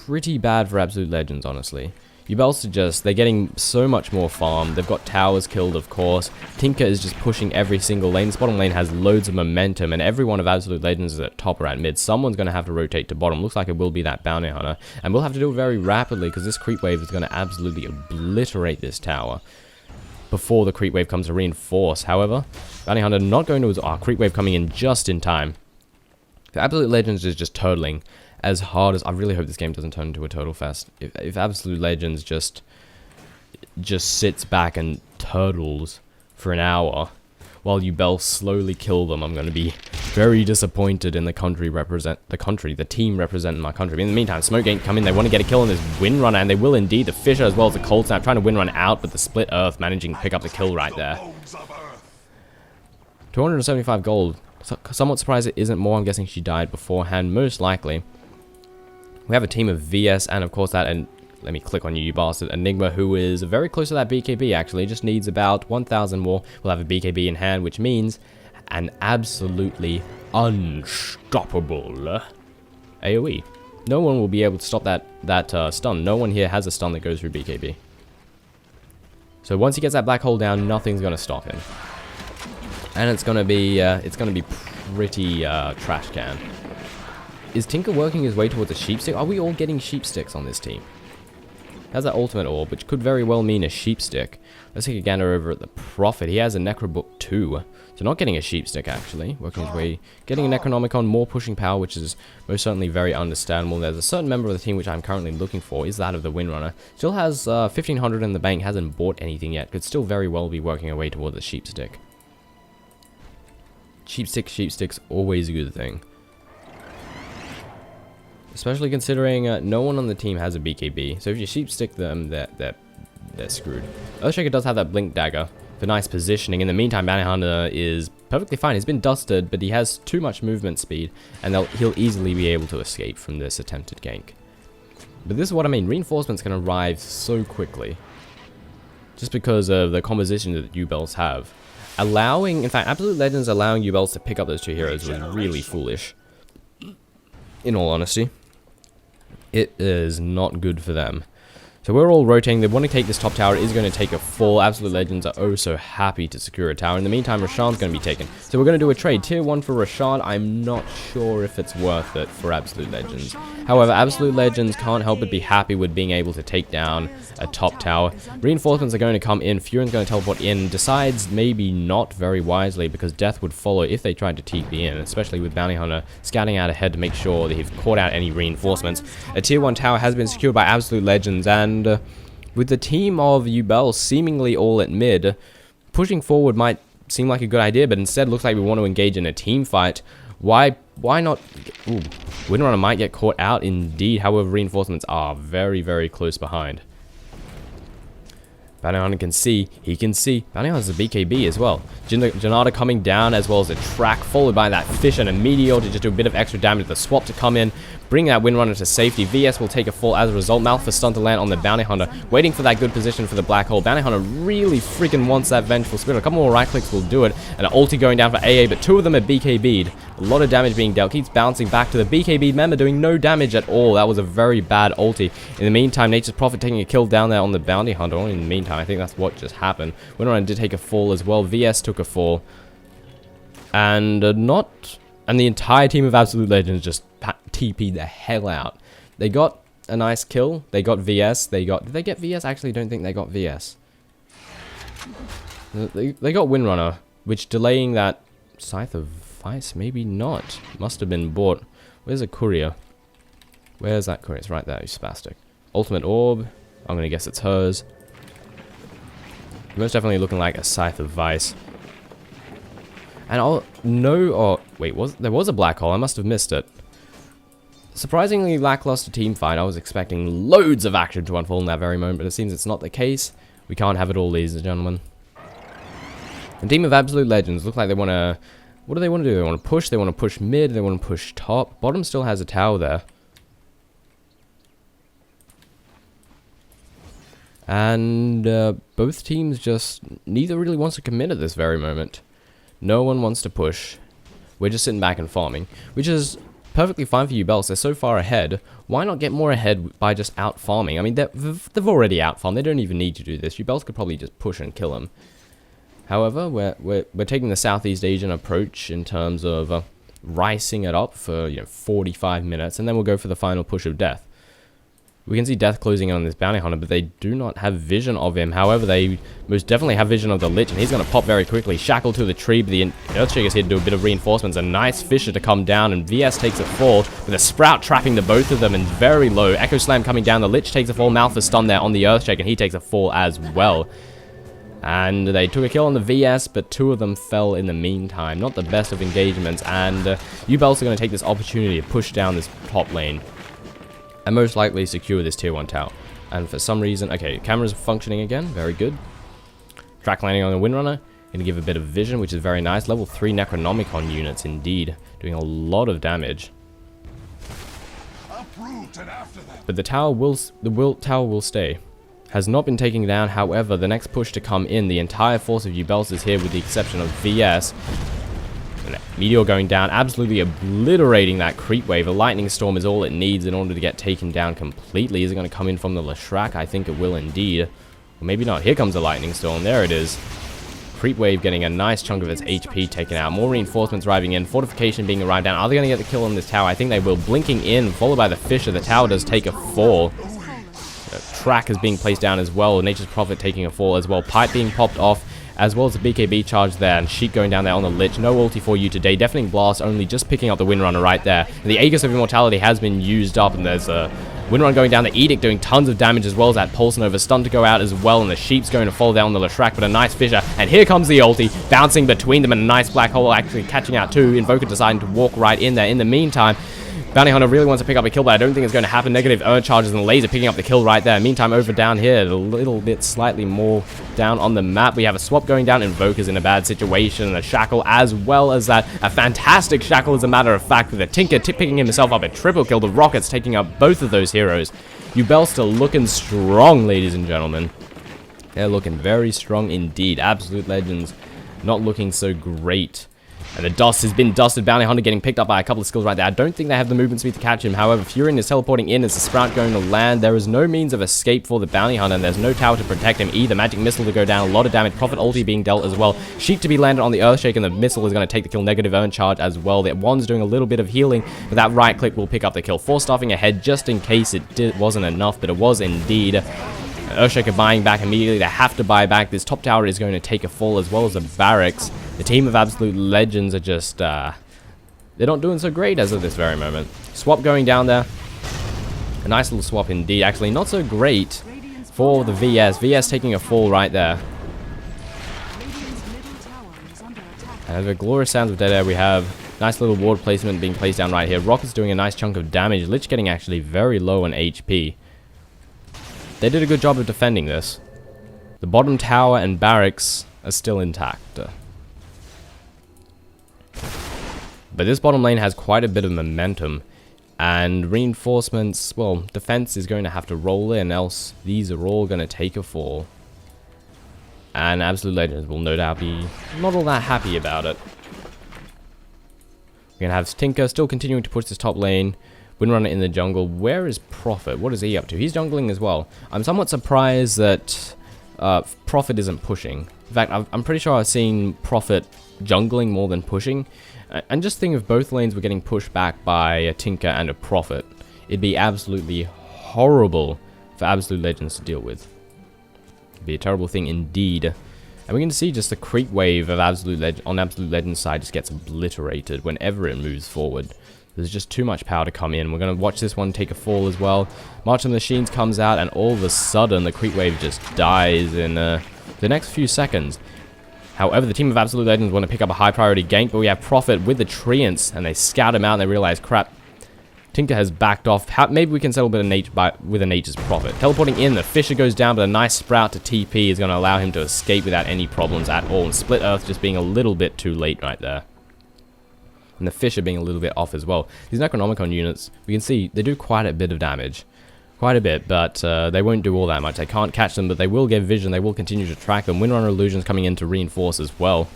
A: pretty bad for Absolute Legends, honestly. Uebelst are just, they're getting so much more farm. They've got towers killed, of course. Tinker is just pushing every single lane. This bottom lane has loads of momentum, and every one of Absolute Legends is at top or at mid. Someone's going to have to rotate to bottom. Looks like it will be that Bounty Hunter. And we'll have to do it very rapidly, because this creep wave is going to absolutely obliterate this tower before the creep wave comes to reinforce. However, Bounty Hunter not going to... creep wave coming in just in time. The Absolute Legends is just turtling as hard as... I really hope this game doesn't turn into a total fest. If Absolute Legends just sits back and turtles for an hour while Uebelst slowly kill them, I'm going to be very disappointed in the team representing my country. In the meantime, Smoke ain't coming. They want to get a kill on this Windrunner, and they will indeed. The Fisher as well as the Cold Snap trying to Windrun out, but the Split Earth managing to pick up the kill right there. 275 gold. Somewhat surprised it isn't more. I'm guessing she died beforehand, most likely. We have a team of VS, and of course that, and let me click on you bastard, Enigma, who is very close to that BKB, actually. Just needs about 1,000 more. We'll have a BKB in hand, which means an absolutely unstoppable AoE. no one will be able to stop that stun. No one here has a stun that goes through BKB. So once he gets that black hole down, nothing's going to stop him. And it's going to be pretty trash can. Is Tinker working his way towards a sheep stick? Are we all getting sheep sticks on this team? Has that ultimate orb, which could very well mean a sheep stick. Let's take a gander over at the Prophet. He has a Necrobook too. So not getting a sheep stick actually. Working his way, getting a Necronomicon, more pushing power, which is most certainly very understandable. There's a certain member of the team which I'm currently looking for, is that of the Windrunner. Still has 1500 in the bank, hasn't bought anything yet. Could still very well be working her way towards a sheep stick. Sheep stick's always a good thing. Especially considering no one on the team has a BKB. So if you sheep stick them, they're screwed. Earthshaker does have that blink dagger for nice positioning. In the meantime, Bounty Hunter is perfectly fine. He's been dusted, but he has too much movement speed, and he'll easily be able to escape from this attempted gank. But this is what I mean. Reinforcements can arrive so quickly, just because of the composition that Uebelst have. In fact, Absolute Legends allowing Uebelst to pick up those 2 heroes was really foolish. In all honesty. It is not good for them. So we're all rotating. They want to take this top tower. It is going to take a fall. Absolute Legends are oh so happy to secure a tower. In the meantime, Roshan's going to be taken. So we're going to do a trade. Tier 1 for Roshan. I'm not sure if it's worth it for Absolute Legends. However, Absolute Legends can't help but be happy with being able to take down a top tower. Reinforcements are going to come in. Furin's going to teleport in. Decides maybe not very wisely because death would follow if they tried to TP in, especially with Bounty Hunter scouting out ahead to make sure that he's caught out any reinforcements. A tier 1 tower has been secured by Absolute Legends, and with the team of Uebelst seemingly all at mid, pushing forward might seem like a good idea, but instead looks like we want to engage in a team fight. Why not? Ooh, Windrunner might get caught out indeed. However, reinforcements are very, very close behind. Bounty Hunter can see. He can see. Bounty Hunter has a BKB as well. joinDOTA coming down as well as a track, followed by that fish and a meteor to just do a bit of extra damage. The swap to come in, bring that Windrunner to safety. VS will take a fall as a result. Malphus stun to land on the Bounty Hunter, waiting for that good position for the black hole. Bounty Hunter really freaking wants that Vengeful Spirit. A couple more right clicks will do it, and an ulti going down for AA, but 2 of them are BKB'd. A lot of damage being dealt. Keeps bouncing back to the BKB member, doing no damage at all. That was a very bad ulti. In the meantime, Nature's Prophet taking a kill down there on the Bounty Hunter. Only in the meantime, I think that's what just happened. Windrunner did take a fall as well. VS took a fall. And the entire team of Absolute Legends just TP'd the hell out. They got a nice kill. They got VS. Did they get VS? Actually, don't think they got VS. They got Windrunner, which delaying that Scythe of Vice, maybe not. Must have been bought. Where's a courier? Where's that courier? It's right there, you spastic. Ultimate Orb. I'm gonna guess it's hers. Most definitely looking like a Scythe of Vice. And there was a black hole. I must have missed it. Surprisingly lackluster team fight. I was expecting loads of action to unfold in that very moment, but it seems it's not the case. We can't have it all, ladies and gentlemen. The team of Absolute Legends look like they want to... What do they want to do? They want to push. They want to push mid. They want to push top. Bottom still has a tower there. And both teams just... Neither really wants to commit at this very moment. No one wants to push. We're just sitting back and farming, which is perfectly fine for Uebelst. They're so far ahead. Why not get more ahead by just out farming? I mean, they've already out farmed. They don't even need to do this. Uebelst could probably just push and kill them. However, we're taking the Southeast Asian approach in terms of ricing it up for 45 minutes, and then we'll go for the final push of death. We can see Death closing in on this Bounty Hunter, but they do not have vision of him. However, they most definitely have vision of the Lich, and he's going to pop very quickly. Shackled to the tree, but the Earthshaker's here to do a bit of reinforcements. A nice Fisher to come down, and VS takes a fall, with a Sprout trapping the both of them, and very low. Echo Slam coming down, the Lich takes a fall. Malphus stun there on the Earthshaker, and he takes a fall as well. And they took a kill on the VS, but 2 of them fell in the meantime. Not the best of engagements, and Uebelst are going to take this opportunity to push down this top lane. And most likely secure this tier 1 tower. And for some reason... Okay, camera's functioning again. Very good. Track landing on the Windrunner. Going to give a bit of vision, which is very nice. Level 3 Necronomicon units, indeed. Doing a lot of damage. But the tower will stay. Has not been taken down. However, the next push to come in, the entire force of Uebelst is here with the exception of VS. And Meteor going down, absolutely obliterating that creep wave. A lightning storm is all it needs in order to get taken down completely. Is it going to come in from the Leshrac? I think it will indeed. Or maybe not. Here comes the lightning storm. There it is. Creep wave getting a nice chunk of its HP taken out. More reinforcements arriving in. Fortification being arrived down. Are they going to get the kill on this tower? I think they will. Blinking in, followed by the Fisher. The tower does take a fall. Track is being placed down as well. Nature's Prophet taking a fall as well. Pipe being popped off, as well as the BKB charge there. And Sheik going down there on the Lich. No ulti for you today. Deafening Blast only just picking up the Windrunner right there. And the Aegis of Immortality has been used up. And there's a Windrun going down. The Edict doing tons of damage, as well as that Pulse Nova stun to go out as well. And the Sheep's going to fall down the Leshrac. But a nice Fisher. And here comes the ulti. Bouncing between them. And a nice Black Hole actually catching out too. Invoker deciding to walk right in there. In the meantime, Bounty Hunter really wants to pick up a kill, but I don't think it's going to happen. Negative Urn charges and the laser picking up the kill right there. Meantime, over down here, a little bit slightly more down on the map. We have a swap going down. Invoker's in a bad situation. And a Shackle as well as that. A fantastic Shackle, as a matter of fact, with a Tinker picking himself up a triple kill. The Rockets taking up both of those heroes. Uebelst are looking strong, ladies and gentlemen. They're looking very strong indeed. Absolute Legends not looking so great. And the dust has been dusted. Bounty Hunter getting picked up by a couple of skills right there. I don't think they have the movement speed to catch him. However, Furion is teleporting in as the Sprout going to land. There is no means of escape for the Bounty Hunter, and there's no tower to protect him either. Magic Missile to go down. A lot of damage. Prophet ulti being dealt as well. Sheep to be landed on the Earthshake, and the Missile is going to take the kill. Negative Urn charge as well. The one's doing a little bit of healing, but that right click will pick up the kill. 4 stuffing ahead just in case it wasn't enough, but it was indeed. Earthshaker buying back immediately. They have to buy back. This top tower is going to take a fall, as well as the barracks. The team of Absolute Legends are just, they're not doing so great as of this very moment. Swap going down there. A nice little swap indeed. Actually, not so great for the VS. VS taking a fall right there. And the Glorious Sounds of Dead Air, we have nice little ward placement being placed down right here. Rocket's doing a nice chunk of damage. Lich getting actually very low on HP. They did a good job of defending this. The bottom tower and barracks are still intact. But this bottom lane has quite a bit of momentum. And reinforcements, well, defense is going to have to roll in, else these are all going to take a fall. And Absolute Legends will no doubt be not all that happy about it. We're going to have Tinker still continuing to push this top lane. Windrunner in the jungle. Where is Prophet? What is he up to? He's jungling as well. I'm somewhat surprised that Prophet isn't pushing. In fact, I'm pretty sure I've seen Prophet jungling more than pushing. And just think if both lanes were getting pushed back by a Tinker and a Prophet, it'd be absolutely horrible for Absolute Legends to deal with. It'd be a terrible thing indeed. And we're going to see just the creep wave of on Absolute Legends side just gets obliterated whenever it moves forward. There's just too much power to come in. We're going to watch this one take a fall as well. March of the Machines comes out, and all of a sudden, the creep wave just dies in the next few seconds. However, the team of Absolute Legends want to pick up a high priority gank, but we have Prophet with the Treants, and they scout him out, and they realize, crap, Tinker has backed off. Maybe we can settle a bit of with a Nature's Prophet. Teleporting in, the Fisher goes down, but a nice Sprout to TP is going to allow him to escape without any problems at all. And Split Earth just being a little bit too late right there. And the Fisher being a little bit off as well. These Necronomicon units, we can see they do quite a bit of damage. Quite a bit, but they won't do all that much. They can't catch them, but they will get vision. They will continue to track them. Windrunner Illusions coming in to reinforce as well.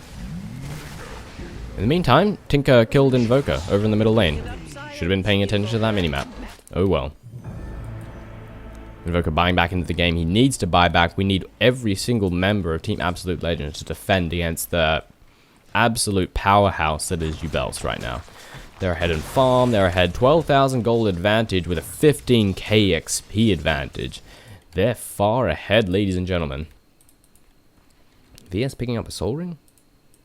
A: In the meantime, Tinker killed Invoker over in the middle lane. Should have been paying attention to that minimap. Oh well. Invoker buying back into the game. He needs to buy back. We need every single member of Team Absolute Legends to defend against the absolute powerhouse that is Uebelst right now. They're ahead in farm, they're ahead 12,000 gold advantage with a 15k XP advantage. They're far ahead, ladies and gentlemen. VS picking up a soul ring?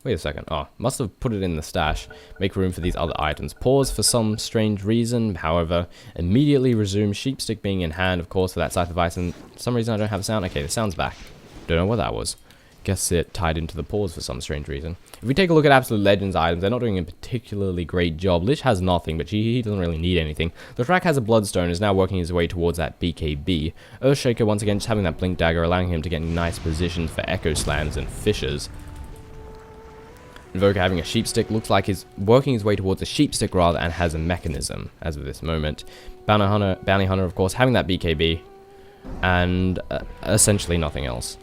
A: Wait a second. Oh, must have put it in the stash. Make room for these other items. Pause for some strange reason, however, immediately resume. Sheepstick being in hand, of course, for that scythe device. And for some reason I don't have a sound. Okay, the sound's back. Don't know what that was. Guess it tied into the pause for some strange reason. If we take a look at Absolute Legends items, they're not doing a particularly great job. Lich has nothing, but he doesn't really need anything. The Track has a Bloodstone, is now working his way towards that BKB. Earthshaker, once again, just having that Blink Dagger, allowing him to get nice positions for Echo Slams and Fishers. Invoker having a Sheepstick, looks like he's working his way towards a Sheepstick rather, and has a Mechanism as of this moment. Bounty Hunter, of course, having that BKB, and essentially nothing else.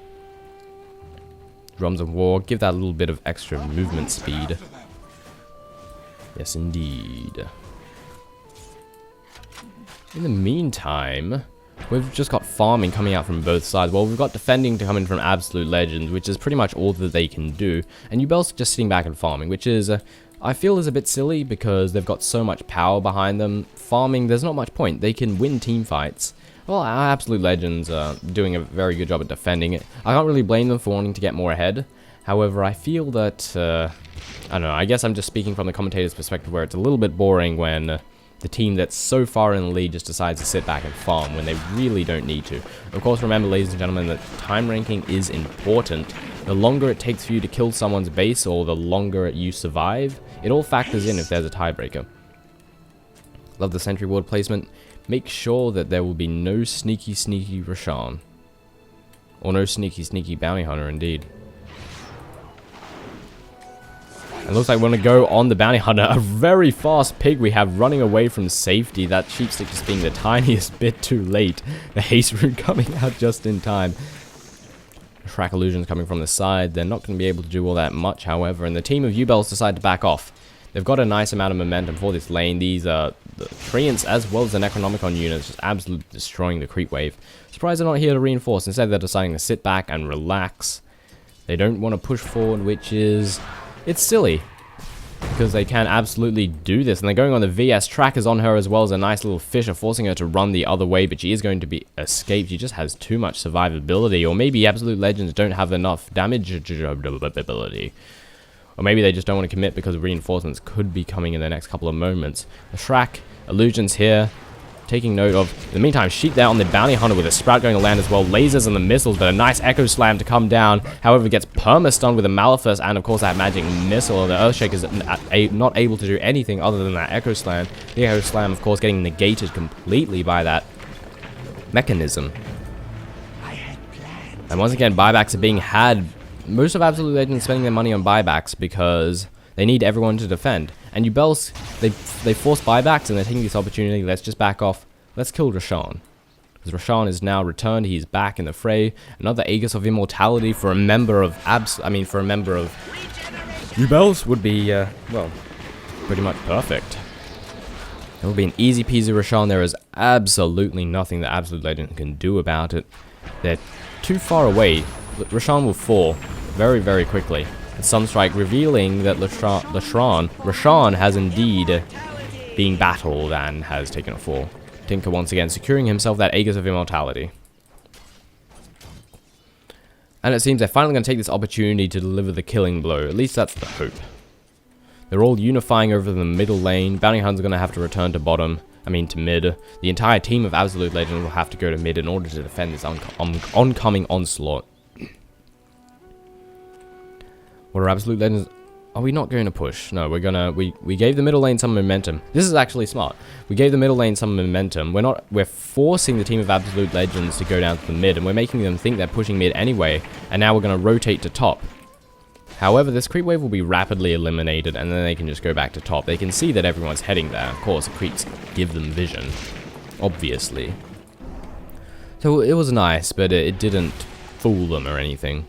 A: Drums of War, give that a little bit of extra movement speed. Yes, indeed. In the meantime, we've just got farming coming out from both sides. Well, we've got defending to come in from Absolute Legends, which is pretty much all that they can do. And Uebelst just sitting back and farming, which is, I feel is a bit silly because they've got so much power behind them. Farming, there's not much point. They can win team fights. Well, our Absolute Legends are doing a very good job at defending it. I can't really blame them for wanting to get more ahead. However, I feel that, I don't know, I guess I'm just speaking from the commentator's perspective where it's a little bit boring when the team that's so far in the lead just decides to sit back and farm when they really don't need to. Of course, remember, ladies and gentlemen, that time ranking is important. The longer it takes for you to kill someone's base or the longer you survive, it all factors in if there's a tiebreaker. Love the sentry ward placement. Make sure that there will be no sneaky Roshan. Or no sneaky bounty hunter, indeed. It looks like we're going to go on the bounty hunter. A very fast pig we have running away from safety. That sheepstick just being the tiniest bit too late. The haste rune coming out just in time. Track illusions coming from the side. They're not going to be able to do all that much, however. And the team of Uebelst decide to back off. They've got a nice amount of momentum for this lane. These the Treants as well as the Necronomicon units just absolutely destroying the creep wave. Surprised they're not here to reinforce. Instead, they're deciding to sit back and relax. They don't want to push forward, which is... it's silly, because they can absolutely do this. And they're going on the VS. Track is on her as well as a nice little fisher, forcing her to run the other way, but she is going to be escaped. She just has too much survivability, or maybe Absolute Legends don't have enough damage ability. Or maybe they just don't want to commit because reinforcements could be coming in the next couple of moments. The Shrek, illusions here, taking note of. In the meantime, Sheep there on the bounty hunter with a sprout going to land as well. Lasers and the missiles, but a nice echo slam to come down. However, gets perma-stunned with a Malefus and, of course, that magic missile. The Earthshake is not able to do anything other than that echo slam. The echo slam, of course, getting negated completely by that mechanism. And once again, buybacks are being had. Most of Absolute Legends spending their money on buybacks because they need everyone to defend. And Uebelst, they force buybacks and they're taking this opportunity. Let's just back off. Let's kill Roshan. Because Roshan is now returned. He's back in the fray. Another Aegis of Immortality for a member of Uebelst would be, well, pretty much perfect. It will be an easy peasy Roshan. There is absolutely nothing that Absolute Legends can do about it. They're too far away. Roshan will fall very, very quickly. Sunstrike revealing that Roshan has indeed been battled and has taken a fall. Tinker once again securing himself that Aegis of Immortality. And it seems they're finally going to take this opportunity to deliver the killing blow. At least that's the hope. They're all unifying over the middle lane. Bounty Hunters are going to have to return to to mid. The entire team of Absolute Legends will have to go to mid in order to defend this oncoming onslaught. What are Absolute Legends? Are we not going to push? No, we're gonna... We gave the middle lane some momentum. This is actually smart. We gave the middle lane some momentum. We're forcing the team of Absolute Legends to go down to the mid, and we're making them think they're pushing mid anyway, and now we're gonna rotate to top. However, this creep wave will be rapidly eliminated, and then they can just go back to top. They can see that everyone's heading there. Of course, the creeps give them vision. Obviously. So it was nice, but it didn't fool them or anything.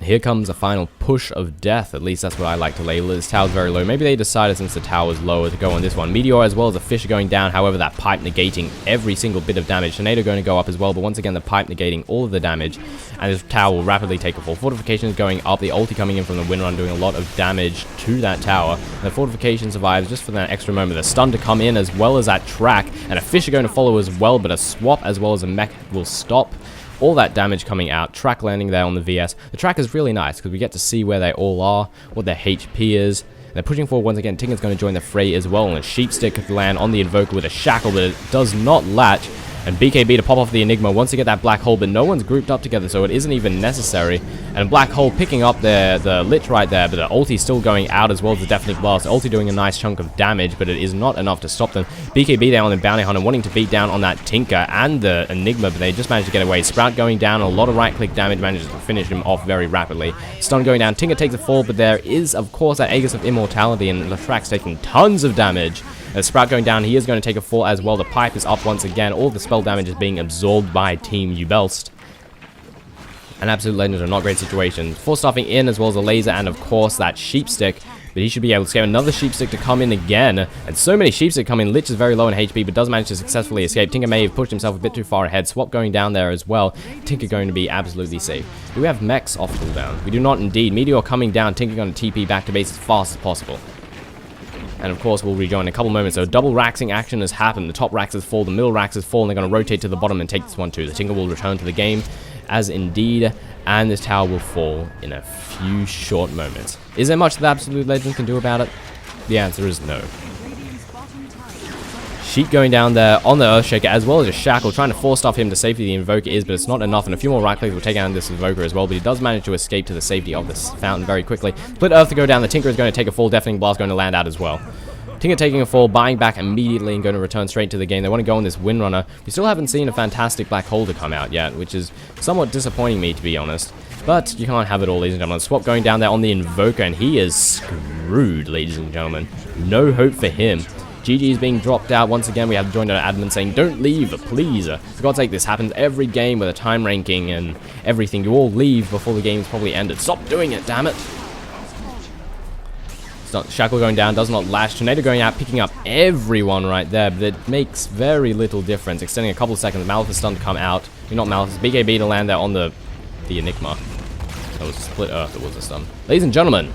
A: Here comes a final push of death. At least that's what I like to label it. This tower's very low. Maybe they decided since the tower's lower to go on this one. Meteor as well as a Fisher going down. However, that pipe negating every single bit of damage. Tornado going to go up as well. But once again, the pipe negating all of the damage. And this tower will rapidly take a fall. Fortification is going up. The ulti coming in from the Windrun doing a lot of damage to that tower. And the Fortification survives just for that extra moment. The stun to come in as well as that track. And a Fisher going to follow as well. But a swap as well as a mech will stop all that damage coming out. Track landing there on the VS. The track is really nice because we get to see where they all are, what their HP is. They're pushing forward once again. Tinker's going to join the fray as well, and a Sheepstick could land on the Invoker with a Shackle, but it does not latch. And BKB to pop off the Enigma wants to get that Black Hole, but no one's grouped up together, so it isn't even necessary. And Black Hole picking up the Lich right there, but the ulti still going out as well as the Deafening Blast. Ulti doing a nice chunk of damage, but it is not enough to stop them. BKB down on the Bounty Hunter, wanting to beat down on that Tinker and the Enigma, but they just managed to get away. Sprout going down, a lot of right-click damage manages to finish him off very rapidly. Stun going down, Tinker takes a fall, but there is, of course, that Aegis of Immortality, and Lethrak's taking tons of damage. Sprout going down, he is going to take a fall as well. The pipe is up once again. All the spell damage is being absorbed by Team Uebelst. And Absolute Legends are not great situations. Full stuffing in as well as a laser and of course that Sheepstick. but he should be able to escape. Another Sheepstick to come in again, and so many Sheepstick come in. Lich is very low in HP, but does manage to successfully escape. Tinker may have pushed himself a bit too far ahead. Swap going down there as well. Tinker going to be absolutely safe. Do we have mechs off cooldown? We do not indeed. Meteor coming down. Tinker going to TP back to base as fast as possible. And of course, we'll rejoin in a couple moments. So double raxing action has happened. The top rax has fallen, the middle rax has fallen. They're going to rotate to the bottom and take this one too. The Tinker will return to the game as indeed, and this tower will fall in a few short moments. Is there much that Absolute Legend can do about it? The answer is no. Sheep going down there on the Earthshaker, as well as a Shackle, trying to force stuff him to safety. The Invoker is, but it's not enough, and a few more right clicks will take out this Invoker as well, but he does manage to escape to the safety of this fountain very quickly. Split Earth to go down. The Tinker is going to take a fall. Deafening Blast going to land out as well. Tinker taking a fall, buying back immediately, and going to return straight to the game. They want to go on this Windrunner. We still haven't seen a fantastic Black Hole to come out yet, which is somewhat disappointing me, to be honest. But you can't have it all, ladies and gentlemen. Swap going down there on the Invoker, and he is screwed, ladies and gentlemen. No hope for him. GG is being dropped out. Once again, we have joinDOTA admin saying, don't leave, please. For God's sake, this happens every game with a time ranking and everything. You all leave before the game's probably ended. Stop doing it, damn it. Shackle going down, does not lash. Tornado going out, picking up everyone right there, but it makes very little difference. Extending a couple of seconds. Malith is stunned to come out. Not Malith, BKB to land there on the Enigma. That was Split Earth that was a stun. Ladies and gentlemen,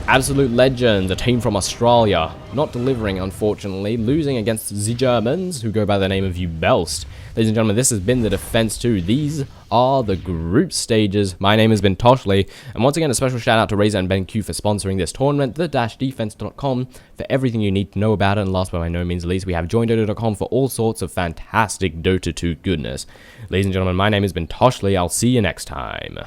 A: Absolute Legends, a team from Australia, not delivering, unfortunately, losing against the Germans, who go by the name of Uebelst. Ladies and gentlemen, this has been the Defense 2. These are the group stages. My name has been Toshley, and once again, a special shout out to Razor and BenQ for sponsoring this tournament, the-defense.com for everything you need to know about it, and last but by no means least, we have joinDOTA.com for all sorts of fantastic Dota 2 goodness. Ladies and gentlemen, my name has been Toshley. I'll see you next time.